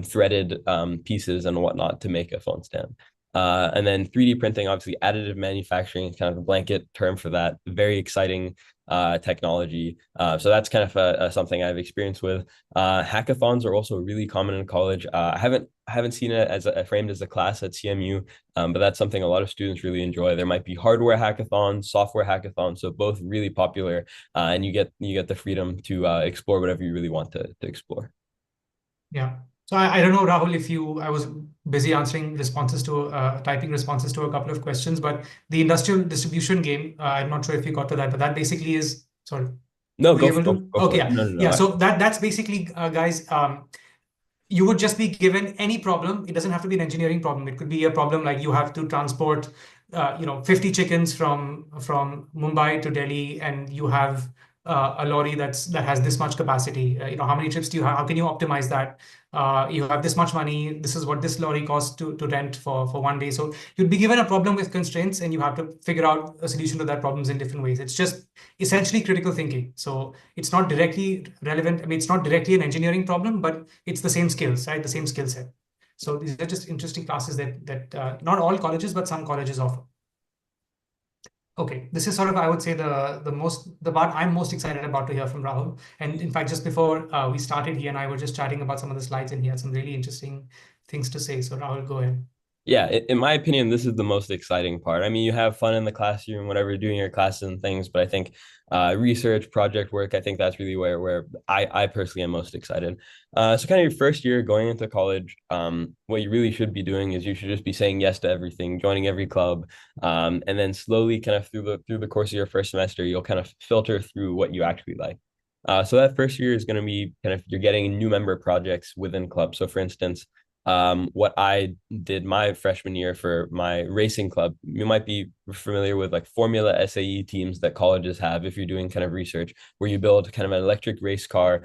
S2: Threaded pieces and whatnot to make a phone stand. And then 3D printing, obviously additive manufacturing is kind of a blanket term for that. Very exciting technology. So that's kind of something I've experienced with. Hackathons are also really common in college. I haven't seen it as framed as a class at CMU, but that's something a lot of students really enjoy. There might be hardware hackathons, software hackathons, so both really popular, and you get the freedom to explore whatever you really want to explore.
S1: Yeah. So I don't know, Rahul, if I was busy answering typing responses to a couple of questions, but the industrial distribution game, I'm not sure if you got to that, but that basically is, sorry,
S2: No,
S1: were you able to?
S2: go
S1: Okay,
S2: for it.
S1: yeah.
S2: No, no,
S1: Yeah,
S2: no.
S1: so that's basically, guys, you would just be given any problem. It doesn't have to be an engineering problem. It could be a problem like you have to transport, 50 chickens from Mumbai to Delhi, and you have a lorry that has this much capacity. How many trips do you have? How can you optimize that? You have this much money. This is what this lorry costs to rent for one day. So you'd be given a problem with constraints, and you have to figure out a solution to that problems in different ways. It's just essentially critical thinking. So it's not directly relevant. I mean, it's not directly an engineering problem, but it's the same skills, right? The same skill set. So these are just interesting classes that not all colleges, but some colleges offer. Okay, this is sort of, I would say, the part I'm most excited about to hear from Rahul. And in fact, just before we started, he and I were just chatting about some of the slides, and he had some really interesting things to say. So Rahul, go ahead.
S2: Yeah, in my opinion, this is the most exciting part. I mean, you have fun in the classroom, whatever you're doing your classes and things, but I think research, project work, I think that's really where I personally am most excited. So kind of your first year going into college, what you really should be doing is you should just be saying yes to everything, joining every club, and then slowly kind of through the course of your first semester, you'll kind of filter through what you actually like. So that first year is going to be kind of you're getting new member projects within clubs. So for instance, What I did my freshman year for my racing club, you might be familiar with like Formula SAE teams that colleges have if you're doing kind of research, where you build kind of an electric race car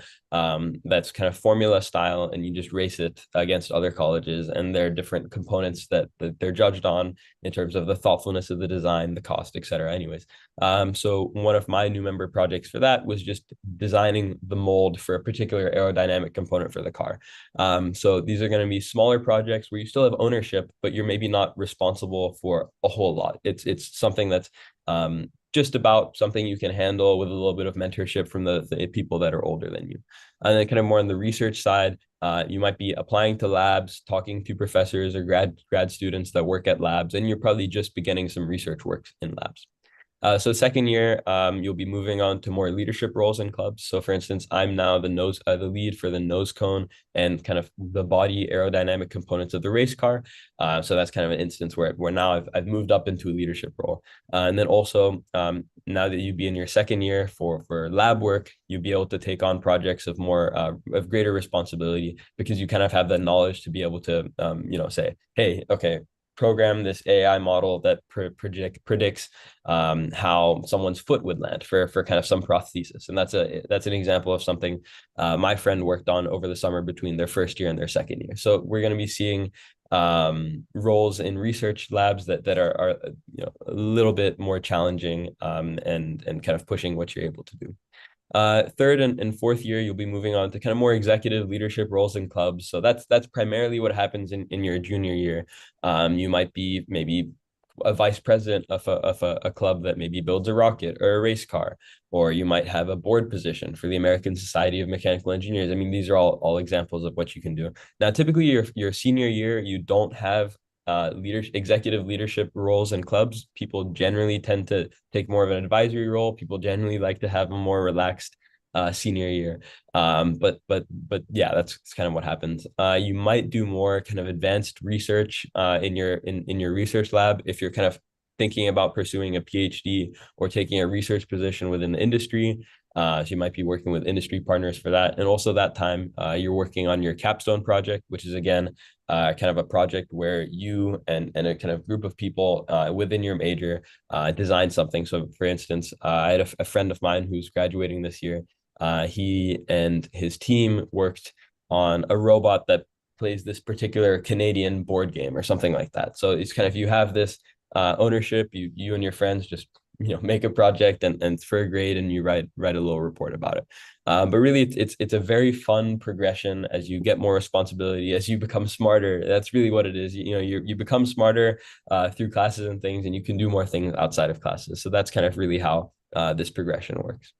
S2: that's kind of formula style, and you just race it against other colleges. And there are different components that they're judged on in terms of the thoughtfulness of the design, the cost, etc. Anyways, so one of my new member projects for that was just designing the mold for a particular aerodynamic component for the car. So these are going to be smaller projects where you still have ownership, but you're maybe not responsible for a whole lot. It's something that's just about something you can handle with a little bit of mentorship from the people that are older than you. And then kind of more on the research side, you might be applying to labs, talking to professors or grad students that work at labs, and you're probably just beginning some research work in labs. So second year, you'll be moving on to more leadership roles in clubs. So for instance, I'm now the lead for the nose cone and kind of the body aerodynamic components of the race car. So that's kind of an instance where now I've moved up into a leadership role. And then also, now that you'd be in your second year for lab work, you'd be able to take on projects of more of greater responsibility, because you kind of have the knowledge to be able to say, hey, okay, program this AI model that predicts how someone's foot would land for kind of some prosthesis. And that's an example of something my friend worked on over the summer between their first year and their second year. So we're going to be seeing roles in research labs that are a little bit more challenging, and kind of pushing what you're able to do. Third and fourth year, you'll be moving on to kind of more executive leadership roles in clubs. So that's primarily what happens in your junior year. You might be maybe a vice president of a club that maybe builds a rocket or a race car, or you might have a board position for the American Society of Mechanical Engineers. I mean, these are all examples of what you can do. Now, typically your senior year, you don't have executive leadership roles in clubs. People generally tend to take more of an advisory role. People generally like to have a more relaxed senior year. But yeah, that's kind of what happens. You might do more kind of advanced research in your research lab if you're kind of thinking about pursuing a PhD or taking a research position within the industry. So you might be working with industry partners for that. And also that time, you're working on your capstone project, which is again kind of a project where you and a kind of group of people within your major design something. So for instance, I had a friend of mine who's graduating this year. He and his team worked on a robot that plays this particular Canadian board game or something like that. So it's kind of, you have this ownership, you and your friends just make a project and for a grade, and you write a little report about it. But really, it's a very fun progression as you get more responsibility, as you become smarter. That's really what it is. You become smarter through classes and things, and you can do more things outside of classes. So that's kind of really how this progression works.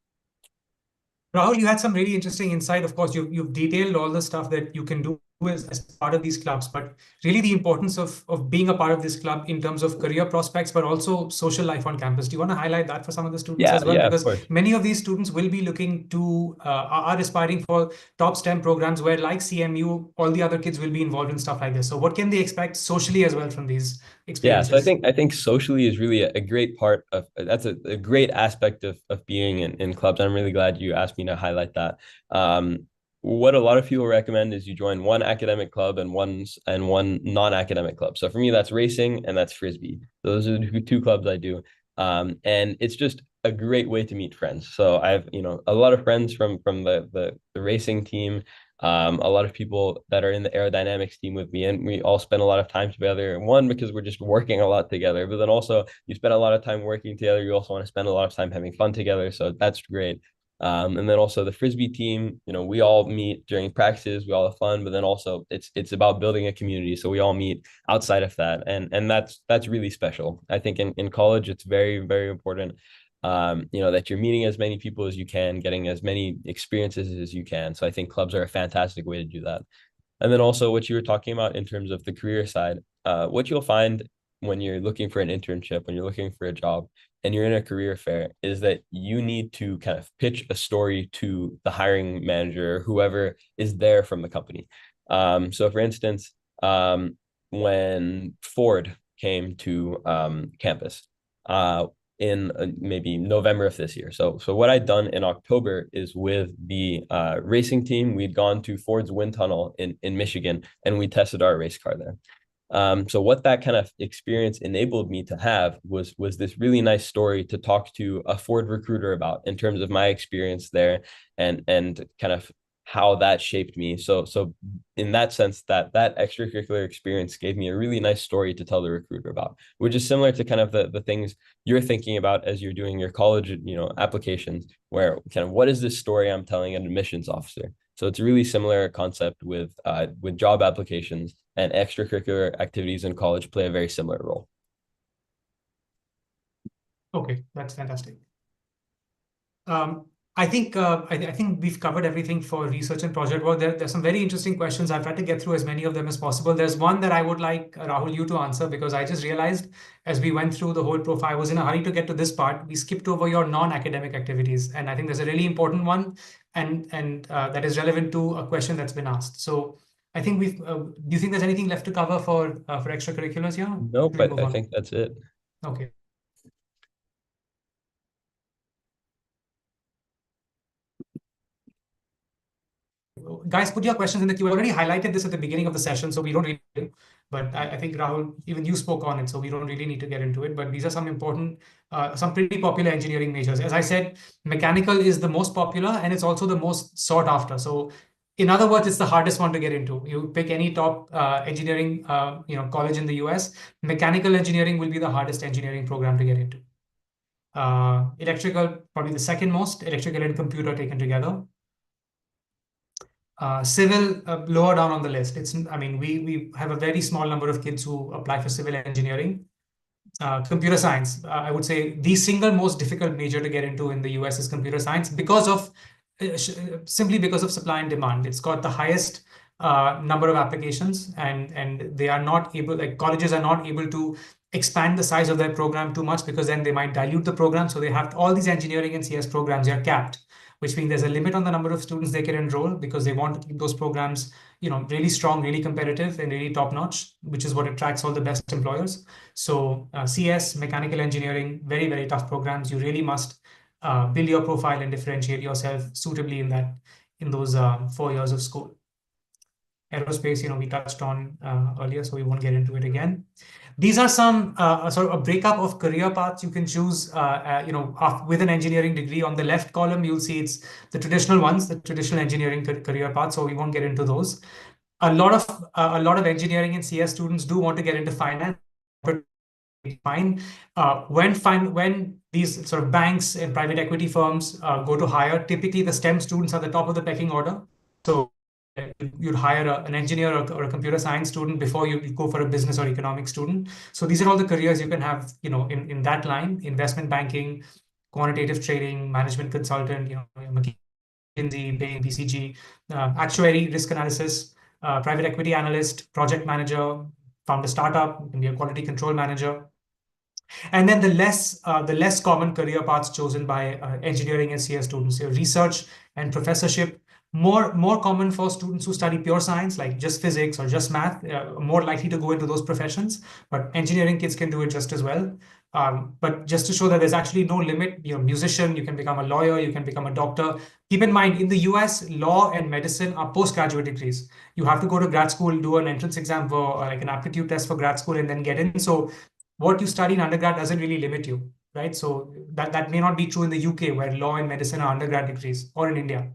S1: Rahul, you had some really interesting insight. Of course, you've detailed all the stuff that you can do as part of these clubs, but really the importance of being a part of this club in terms of career prospects, but also social life on campus. Do you want to highlight that for some of the students
S2: Yeah,
S1: as well?
S2: yeah, of
S1: Because
S2: course.
S1: many of these students will be looking to, are aspiring for top STEM programs where, like CMU, all the other kids will be involved in stuff like this. So what can they expect socially as well from these
S2: Yeah, so I
S1: experiences?
S2: think I think socially is really a great part of that's a great aspect of being in clubs. I'm really glad you asked me to highlight that. What a lot of people recommend is you join one academic club and one non-academic club. So for me, that's racing and that's frisbee. Those are the two clubs I do. And it's just a great way to meet friends. So I have, a lot of friends from the racing team, a lot of people that are in the aerodynamics team with me, and we all spend a lot of time together. One, because we're just working a lot together, but then also you spend a lot of time working together. You also want to spend a lot of time having fun together. So that's great. And then also the frisbee team, we all meet during practices, we all have fun, but then also it's about building a community. So we all meet outside of that. And that's really special. I think in college, it's very, very important that you're meeting as many people as you can, getting as many experiences as you can. So I think clubs are a fantastic way to do that. And then also what you were talking about in terms of the career side, what you'll find when you're looking for an internship, when you're looking for a job, and you're in a career fair, is that you need to kind of pitch a story to the hiring manager, whoever is there from the company. So for instance, when Ford came to campus, in maybe November of this year. So what I'd done in October is with the racing team, we'd gone to Ford's Wind Tunnel in Michigan, and we tested our race car there. So what that kind of experience enabled me to have was this really nice story to talk to a Ford recruiter about in terms of my experience there and kind of how that shaped me. So in that sense, that extracurricular experience gave me a really nice story to tell the recruiter about, which is similar to kind of the things you're thinking about as you're doing your college, applications, where kind of what is this story I'm telling an admissions officer? So it's a really similar concept with job applications, and extracurricular activities in college play a very similar role.
S1: Okay, that's fantastic. I think I think we've covered everything for research and project work. There's some very interesting questions. I've tried to get through as many of them as possible. There's one that I would like Rahul you to answer, because I just realized as we went through the whole profile, I was in a hurry to get to this part. We skipped over your non-academic activities, and I think there's a really important one, and that is relevant to a question that's been asked. So I think we've. Do you think there's anything left to cover for extracurriculars here?
S2: No,
S1: Should we
S2: but
S1: move
S2: I
S1: on?
S2: think that's it.
S1: Okay. Guys, put your questions in the queue. I already highlighted this at the beginning of the session, so we don't really do. But I think, Rahul, even you spoke on it, so we don't really need to get into it. But these are some important, some pretty popular engineering majors. As I said, mechanical is the most popular, and it's also the most sought after. So in other words, it's the hardest one to get into. You pick any top engineering college in the US, mechanical engineering will be the hardest engineering program to get into. Electrical, probably the second most, electrical and computer taken together. Civil, lower down on the list. I mean, we have a very small number of kids who apply for civil engineering. Computer science, I would say the single most difficult major to get into in the US is computer science, because of simply because of supply and demand. It's got the highest number of applications, and they are not able, like colleges are not able to expand the size of their program too much, because then they might dilute the program. So they have all these engineering and CS programs, they are capped, which means there's a limit on the number of students they can enroll, because they want to keep those programs, really strong, really competitive, and really top notch, which is what attracts all the best employers. So CS, mechanical engineering, very, very tough programs. You really must build your profile and differentiate yourself suitably in those 4 years of school. Aerospace, we touched on earlier, so we won't get into it again. These are some sort of a breakup of career paths you can choose, with an engineering degree. On the left column, you'll see it's the traditional ones, the traditional engineering career paths. So we won't get into those. A lot of engineering and CS students do want to get into finance. Fine. When these sort of banks and private equity firms go to hire, typically the STEM students are the top of the pecking order. So you'd hire an engineer or a computer science student before you go for a business or economics student. So these are all the careers you can have, in that line: investment banking, quantitative trading, management consultant, McKinsey, Bain, BCG, actuary, risk analysis, private equity analyst, project manager, found a startup, you can be a quality control manager. And then the less common career paths chosen by engineering and CS students: research and professorship. More common for students who study pure science, like just physics or just math, more likely to go into those professions. But engineering kids can do it just as well. But just to show that there's actually no limit, musician, you can become a lawyer, you can become a doctor. Keep in mind, in the US, law and medicine are postgraduate degrees. You have to go to grad school, do an entrance exam for like an aptitude test for grad school, and then get in. So what you study in undergrad doesn't really limit you, right? So that may not be true in the UK, where law and medicine are undergrad degrees, or in India.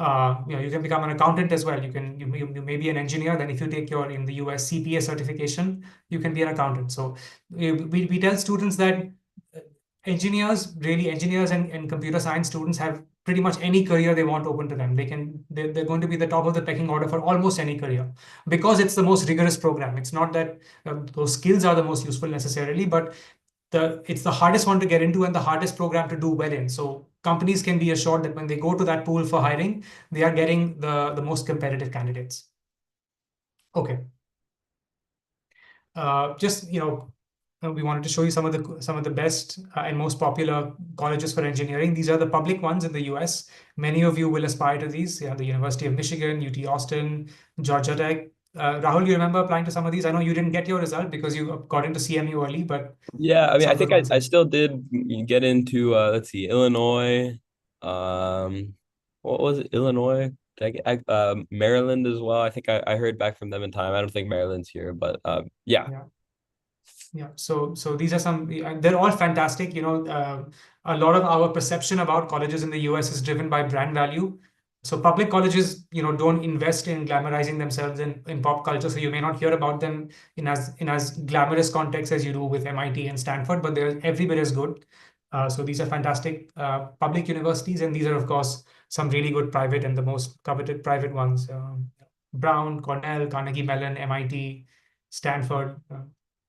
S1: You can become an accountant as well. You may be an engineer. Then if you take your, in the US, CPA certification, you can be an accountant. So we tell students that engineers and computer science students have pretty much any career they want open to them. They're going to be the top of the pecking order for almost any career, because it's the most rigorous program. It's not that those skills are the most useful necessarily, but it's the hardest one to get into and the hardest program to do well in. So companies can be assured that when they go to that pool for hiring, they are getting the most competitive candidates. Okay. Just, we wanted to show you some of the best and most popular colleges for engineering. These are the public ones in the US. Many of you will aspire to these. The University of Michigan, UT Austin, Georgia Tech, Rahul, you remember applying to some of these? I know you didn't get your result because you got into CMU early, but
S2: Yeah, I mean, I
S1: some
S2: think
S1: good
S2: I,
S1: ones.
S2: I still did get into let's see, Illinois, um, what was it? Illinois, Maryland as well. I think I heard back from them in time. I don't think Maryland's here, but yeah.
S1: Yeah. Yeah, so these are some, they're all fantastic. A lot of our perception about colleges in the US is driven by brand value. So public colleges, don't invest in glamorizing themselves in pop culture. So you may not hear about them in as glamorous context as you do with MIT and Stanford, but they're every bit as good. So these are fantastic public universities, and these are, of course, some really good private and the most coveted private ones. Brown, Cornell, Carnegie Mellon, MIT, Stanford.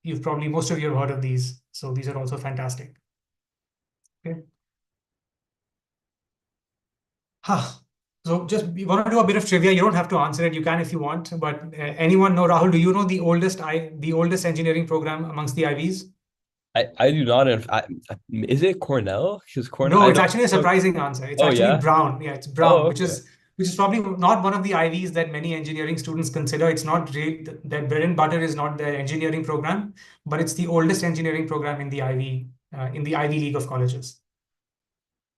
S1: You've probably most of you have heard of these, so these are also fantastic. Okay. Huh. So just we want to do a bit of trivia. You don't have to answer it. You can if you want. But anyone know, Rahul? Do you know the oldest engineering program amongst the Ivies?
S2: I do not. Is it Cornell? Because Cornell,
S1: No,
S2: I
S1: it's
S2: know.
S1: actually a surprising answer. It's
S2: Oh
S1: actually
S2: yeah.
S1: Brown. Yeah, it's Brown,
S2: Oh
S1: which
S2: okay.
S1: is which is probably not one of the Ivies that many engineering students consider. It's not really, their bread and butter is not their engineering program, but it's the oldest engineering program in the Ivy League of colleges.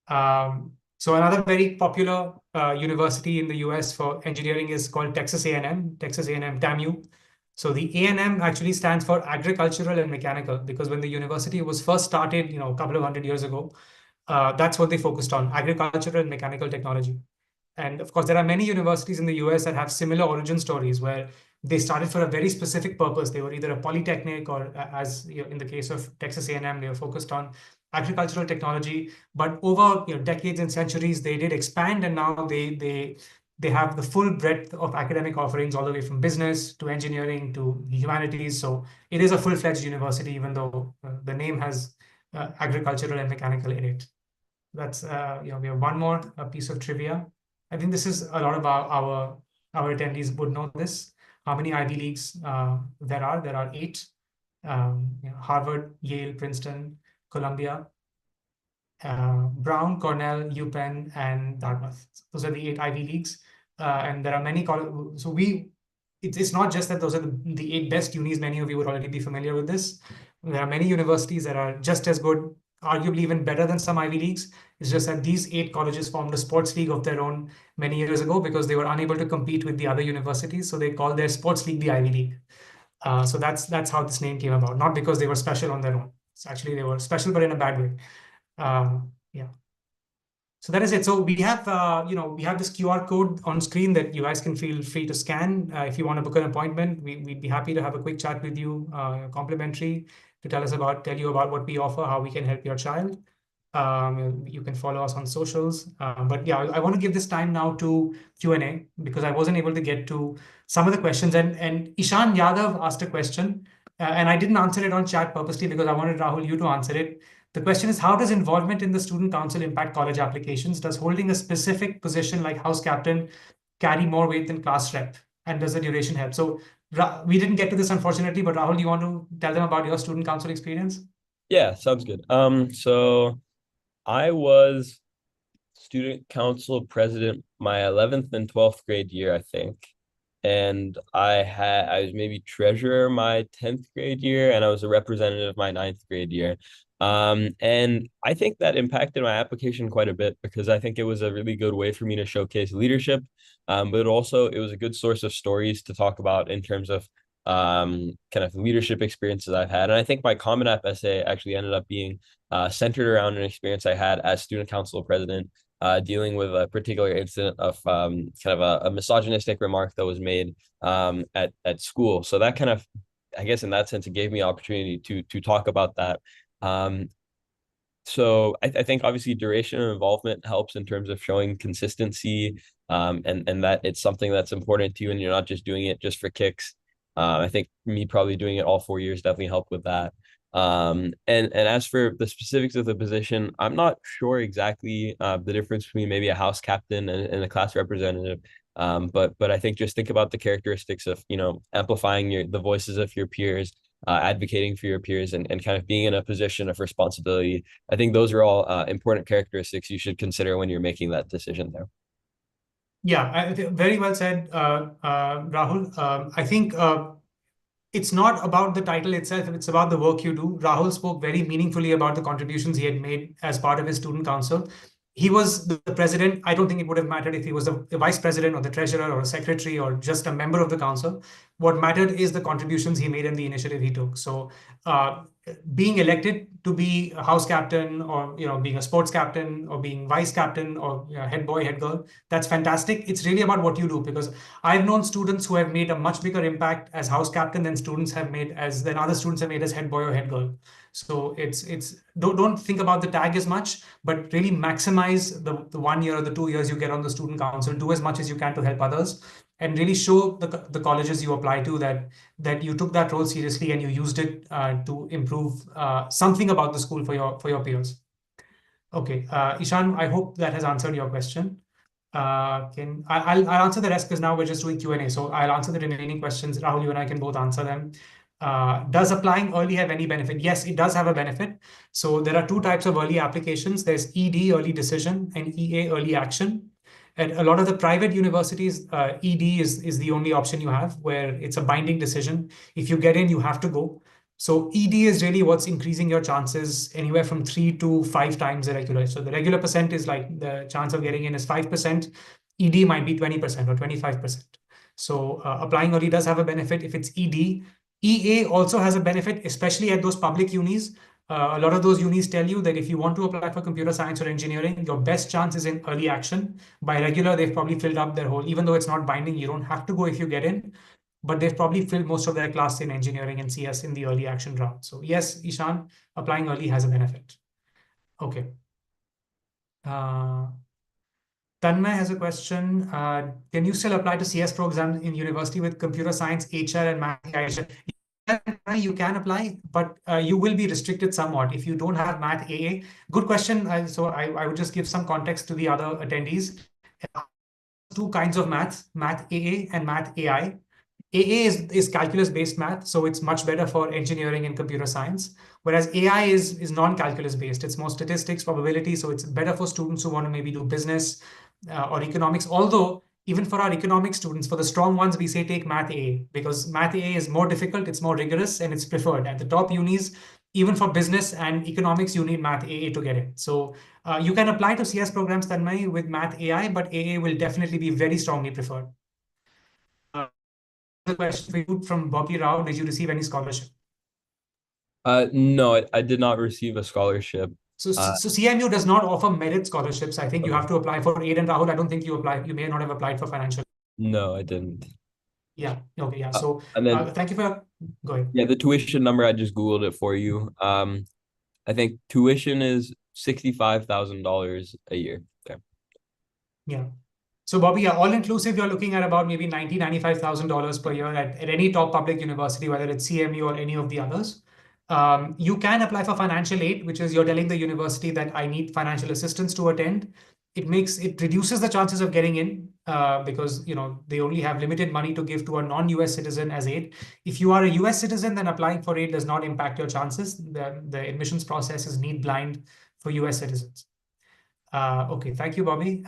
S1: So another very popular university in the US for engineering is called Texas A&M, Texas A&M TAMU. So the A&M actually stands for agricultural and mechanical, because when the university was first started, a couple of hundred years ago, that's what they focused on, agricultural and mechanical technology. And of course, there are many universities in the US that have similar origin stories where they started for a very specific purpose. They were either a polytechnic or, as in the case of Texas A&M, they were focused on agricultural technology. But over decades and centuries, they did expand, and now they have the full breadth of academic offerings, all the way from business to engineering to humanities. So it is a full-fledged university, even though the name has agricultural and mechanical in it. That's we have one more piece of trivia. I think this is a lot of our attendees would know this. How many Ivy Leagues there are? There are eight. Harvard, Yale, Princeton, Columbia, Brown, Cornell, UPenn, and Dartmouth. Those are the eight Ivy Leagues, and there are many colleges. So it's not just that those are the eight best unis. Many of you would already be familiar with this. There are many universities that are just as good, arguably even better than some Ivy Leagues. It's just that these eight colleges formed a sports league of their own many years ago because they were unable to compete with the other universities. So they called their sports league the Ivy League. So that's how this name came about. Not because they were special on their own. It's actually they were special, but in a bad way. Yeah. So that is it. So we have this QR code on screen that you guys can feel free to scan if you want to book an appointment. We'd be happy to have a quick chat with you, complimentary, to tell you about what we offer, how we can help your child. You can follow us on socials. But yeah, I want to give this time now to Q&A because I wasn't able to get to some of the questions. And Ishan Yadav asked a question, and I didn't answer it on chat purposely because I wanted Rahul you to answer it. The question is, how does involvement in the student council impact college applications? Does holding a specific position like house captain carry more weight than class rep? And does the duration help? So we didn't get to this, unfortunately, but Rahul, you want to tell them about your student council experience?
S2: Yeah, sounds good. So I was student council president my 11th and 12th grade year, I think. And I was maybe treasurer my 10th grade year, and I was a representative my ninth grade year. And I think that impacted my application quite a bit because I think it was a really good way for me to showcase leadership. But also it was a good source of stories to talk about in terms of kind of leadership experiences I've had. And I think my Common App essay actually ended up being centered around an experience I had as student council president, dealing with a particular incident of kind of a misogynistic remark that was made at school. So that kind of, I guess, in that sense, it gave me opportunity to talk about that. Um, so I think obviously duration of involvement helps in terms of showing consistency, and that it's something that's important to you and you're not just doing it just for kicks. I think me probably doing it all 4 years definitely helped with that. And as for the specifics of the position, I'm not sure exactly the difference between maybe a house captain and a class representative. But I think just think about the characteristics of, amplifying the voices of your peers, advocating for your peers, and kind of being in a position of responsibility. I think those are all important characteristics you should consider when you're making that decision there.
S1: Yeah, very well said, Rahul. I think it's not about the title itself, it's about the work you do. Rahul spoke very meaningfully about the contributions he had made as part of his student council. He was the president. I don't think it would have mattered if he was the vice president or the treasurer or a secretary or just a member of the council. What mattered is the contributions he made and the initiative he took. So, uh, being elected to be a house captain, or being a sports captain, or being vice captain, or head boy, head girl, that's fantastic. It's really about what you do, because I've known students who have made a much bigger impact as house captain than other students have made as head boy or head girl. So it's don't think about the tag as much, but really maximize the 1 year or the 2 years you get on the student council. Do as much as you can to help others, and really show the colleges you apply to that you took that role seriously and you used it to improve something about the school for your peers. Okay, Ishan, I hope that has answered your question. I'll answer the rest because now we're just doing Q&A. So I'll answer the remaining questions. Rahul, you and I can both answer them. Does applying early have any benefit? Yes, it does have a benefit. So there are two types of early applications. There's ED, early decision, and EA, early action. At a lot of the private universities, ED is the only option you have, where it's a binding decision. If you get in, you have to go. So ED is really what's increasing your chances anywhere from 3 to 5 times the regular. So the regular percent is like the chance of getting in is 5%. ED might be 20% or 25%. So applying early does have a benefit if it's ED. EA also has a benefit, especially at those public unis. A lot of those unis tell you that if you want to apply for computer science or engineering, your best chance is in early action. By regular, they've probably filled up their whole, even though it's not binding, you don't have to go if you get in, but they've probably filled most of their class in engineering and CS in the early action round. So yes, Ishan, applying early has a benefit. Okay. Tanmay has a question. Can you still apply to CS programs in university with computer science, HR, and math? You can apply, but you will be restricted somewhat if you don't have math AA. Good question. So I would just give some context to the other attendees. Two kinds of maths, math AA and math AI. AA is calculus-based math, so it's much better for engineering and computer science. Whereas AI is non-calculus based. It's more statistics, probability, so it's better for students who want to maybe do business or economics. Although even for our economic students, for the strong ones, we say take math AA, because math AA is more difficult, it's more rigorous, and it's preferred. At the top unis, even for business and economics, you need math AA to get it. So you can apply to CS programs, Tanmay, with math AI, but AA will definitely be very strongly preferred. The question for you from Bobby Rao: did you receive any scholarship?
S2: No, I did not receive a scholarship.
S1: So CMU does not offer merit scholarships. I think you
S2: Okay.
S1: have to apply for aid. And Rahul, I don't think you apply. You may not have applied for financial.
S2: No, I didn't.
S1: Yeah. Okay. Yeah. So
S2: And then
S1: thank you for going.
S2: yeah, the tuition number I just Googled it for you. I think tuition is $65,000 a year. Okay.
S1: Yeah. So Bobby, yeah, all inclusive, you're looking at about maybe $95,000 per year at any top public university, whether it's CMU or any of the others. You can apply for financial aid, which is you're telling the university that I need financial assistance to attend. It reduces the chances of getting in because they only have limited money to give to a non-US citizen as aid. If you are a US citizen, then applying for aid does not impact your chances. The admissions process is need blind for US citizens. Okay, thank you, Bobby.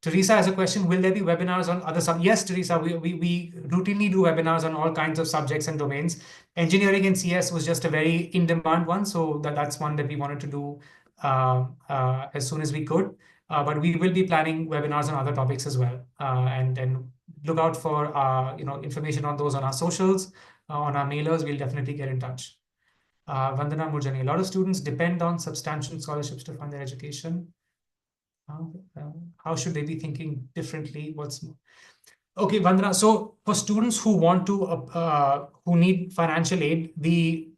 S1: Teresa has a question. Will there be webinars on other subjects? Yes, Teresa, we routinely do webinars on all kinds of subjects and domains. Engineering and CS was just a very in-demand one, so that's one that we wanted to do as soon as we could. But we will be planning webinars on other topics as well. And look out for information on those on our socials, on our mailers. We'll definitely get in touch. Vandana Murjani, a lot of students depend on substantial scholarships to fund their education. How should they be thinking differently? Okay, Vandana. So for students who want to who need financial aid, the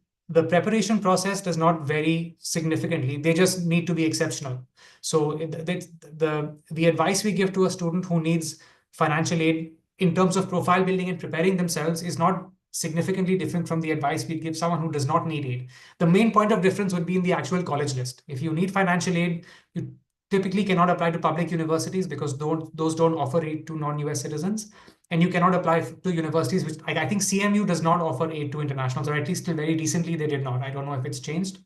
S1: preparation process does not vary significantly. They just need to be exceptional. So the advice we give to a student who needs financial aid in terms of profile building and preparing themselves is not significantly different from the advice we give someone who does not need aid. The main point of difference would be in the actual college list. If you need financial aid, you typically cannot apply to public universities because those don't offer aid to non-US citizens. And you cannot apply to universities, which I think CMU does not offer aid to internationals, or at least till very recently they did not. I don't know if it's changed.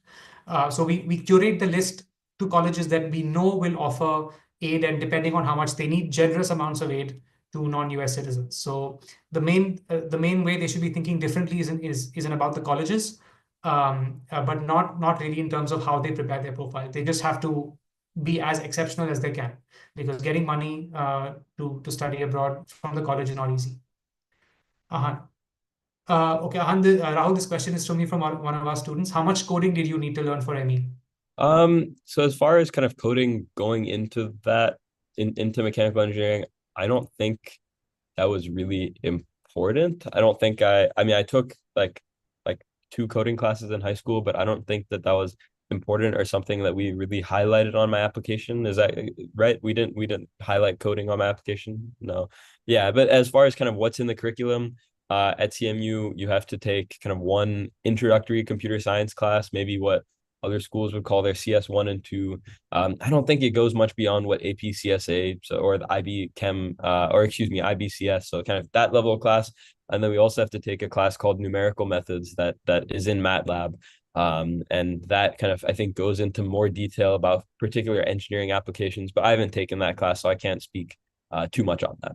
S1: So we curate the list to colleges that we know will offer aid, and depending on how much they need, generous amounts of aid to non-US citizens. So the main way they should be thinking differently is in about the colleges, but not really in terms of how they prepare their profile. They just have to be as exceptional as they can, because getting money to study abroad from the college is not easy. Ahan. Okay, Ahan, Rahul, this question is to me from one of our students. How much coding did you need to learn for ME?
S2: So as far as kind of coding going into that into mechanical engineering, I don't think that was really important. I don't think I mean I took like two coding classes in high school, but I don't think that that was important or something that we really highlighted on my application. Is that right? We didn't highlight coding on my application. No. Yeah, but as far as kind of what's in the curriculum, at CMU, you have to take kind of one introductory computer science class, maybe what other schools would call their CS1 and 2. I don't think it goes much beyond what APCSA so, or the IB Chem, or excuse me, IBCS. So kind of that level of class. And then we also have to take a class called numerical methods that is in MATLAB. And that kind of, I think, goes into more detail about particular engineering applications, but I haven't taken that class, so I can't speak too much on that.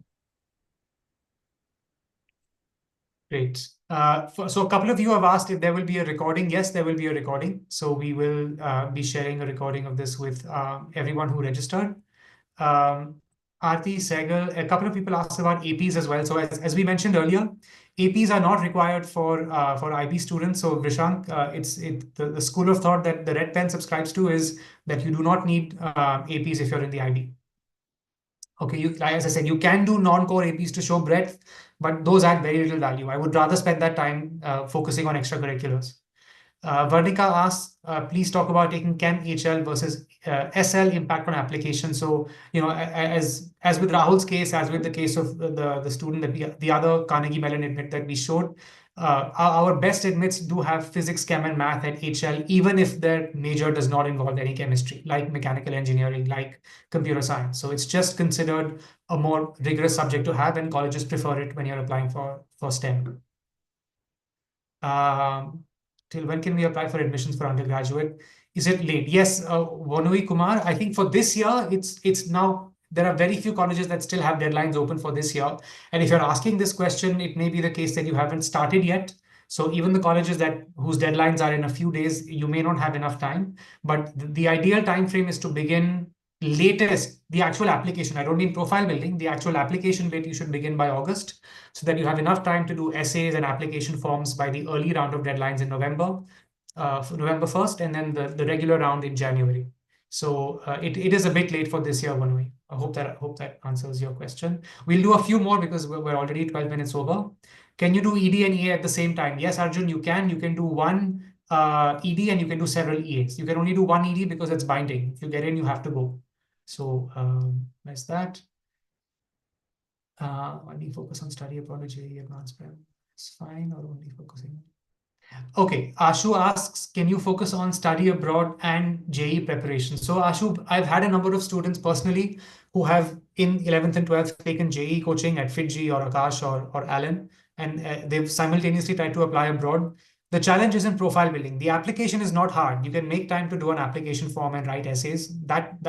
S1: Great. So a couple of you have asked if there will be a recording. Yes, there will be a recording. So we will be sharing a recording of this with everyone who registered. Aarti, Segal, a couple of people asked about APs as well. So as we mentioned earlier, APs are not required for IB students. So Vishank, the school of thought that the Red Pen subscribes to is that you do not need APs if you're in the IB. Okay, as I said, you can do non-core APs to show breadth, but those add very little value. I would rather spend that time focusing on extracurriculars. Varnika asks, please talk about taking Chem HL versus SL impact on application. So, as with Rahul's case, as with the case of the student that the other Carnegie Mellon admit that we showed, our best admits do have physics, chem, and math at HL, even if their major does not involve any chemistry, like mechanical engineering, like computer science. So it's just considered a more rigorous subject to have, and colleges prefer it when you're applying for STEM. Till when can we apply for admissions for undergraduate? Is it late? Yes, Vanui Kumar, I think for this year, it's now, there are very few colleges that still have deadlines open for this year. And if you're asking this question, it may be the case that you haven't started yet. So even the colleges that whose deadlines are in a few days, you may not have enough time. But the ideal time frame is to begin latest the actual application. I don't mean profile building. The actual application bit you should begin by August, so that you have enough time to do essays and application forms by the early round of deadlines in November, November 1st, and then the regular round in January. So it is a bit late for this year, one way. I hope that answers your question. We'll do a few more because we're already 12 minutes over. Can you do ED and EA at the same time? Yes, Arjun, you can. You can do one ED and you can do several EAs. You can only do one ED because it's binding. If you get in, you have to go. So there's that. Only focus on study abroad or JEE advanced prep. It's fine, or only focusing. Okay, Ashu asks, can you focus on study abroad and JEE preparation? So Ashu, I've had a number of students personally who have in 11th and 12th taken JEE coaching at Fiji or Akash or Allen, and they've simultaneously tried to apply abroad. The challenge is in profile building. The application is not hard. You can make time to do an application form and write essays. That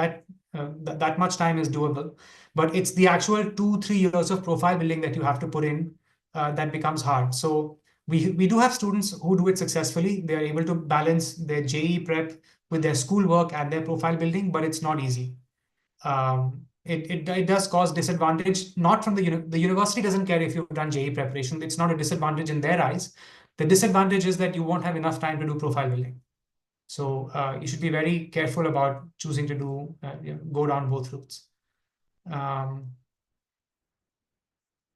S1: much time is doable, but it's the actual 2-3 years of profile building that you have to put in that becomes hard. So we do have students who do it successfully. They are able to balance their JEE prep with their schoolwork and their profile building, but it's not easy. It does cause disadvantage, not from the university doesn't care if you've done JEE preparation. It's not a disadvantage in their eyes. The disadvantage is that you won't have enough time to do profile building. So you should be very careful about choosing to do go down both routes.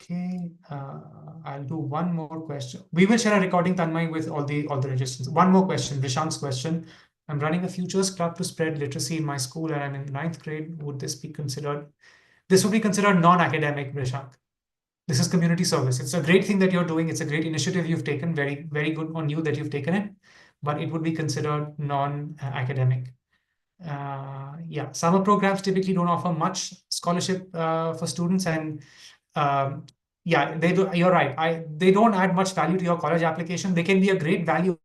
S1: Okay, I'll do one more question. We will share a recording, Tanmay, with all the registrants. One more question, Vishank's question. I'm running a futures club to spread literacy in my school, and I'm in 9th grade. Would this be considered? This would be considered non-academic, Vishank. This is community service. It's a great thing that you're doing. It's a great initiative you've taken. Very, very good on you that you've taken it, but it would be considered non-academic. Yeah, summer programs typically don't offer much scholarship for students, and yeah, they do. You're right. They don't add much value to your college application. They can be a great value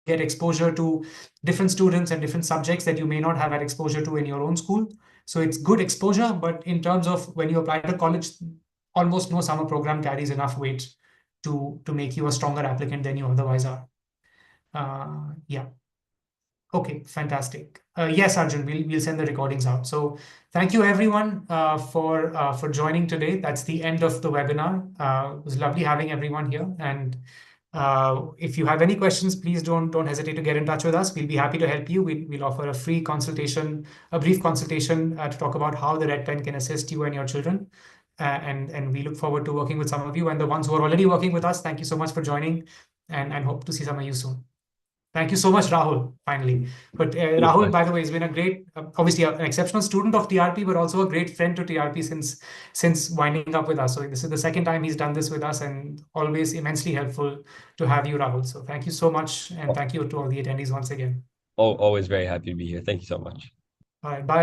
S1: get exposure to different students and different subjects that you may not have had exposure to in your own school. So it's good exposure, but in terms of when you apply to college, almost no summer program carries enough weight to make you a stronger applicant than you otherwise are. Yeah. Okay, fantastic. Yes, Arjun, we'll send the recordings out. So thank you everyone for joining today. That's the end of the webinar. It was lovely having everyone here. And if you have any questions, please don't hesitate to get in touch with us. We'll be happy to help you. We'll offer a free consultation, a brief consultation to talk about how the Red Pen can assist you and your children. And we look forward to working with some of you. And the ones who are already working with us, thank you so much for joining, and hope to see some of you soon. Thank you so much, Rahul, finally. But Rahul, by the way, has been a great, obviously an exceptional student of TRP, but also a great friend to TRP since winding up with us. So this is the second time he's done this with us, and always immensely helpful to have you, Rahul. So thank you so much, and thank you to all the attendees once again.
S2: Always very happy to be here. Thank you so much.
S1: All right, bye.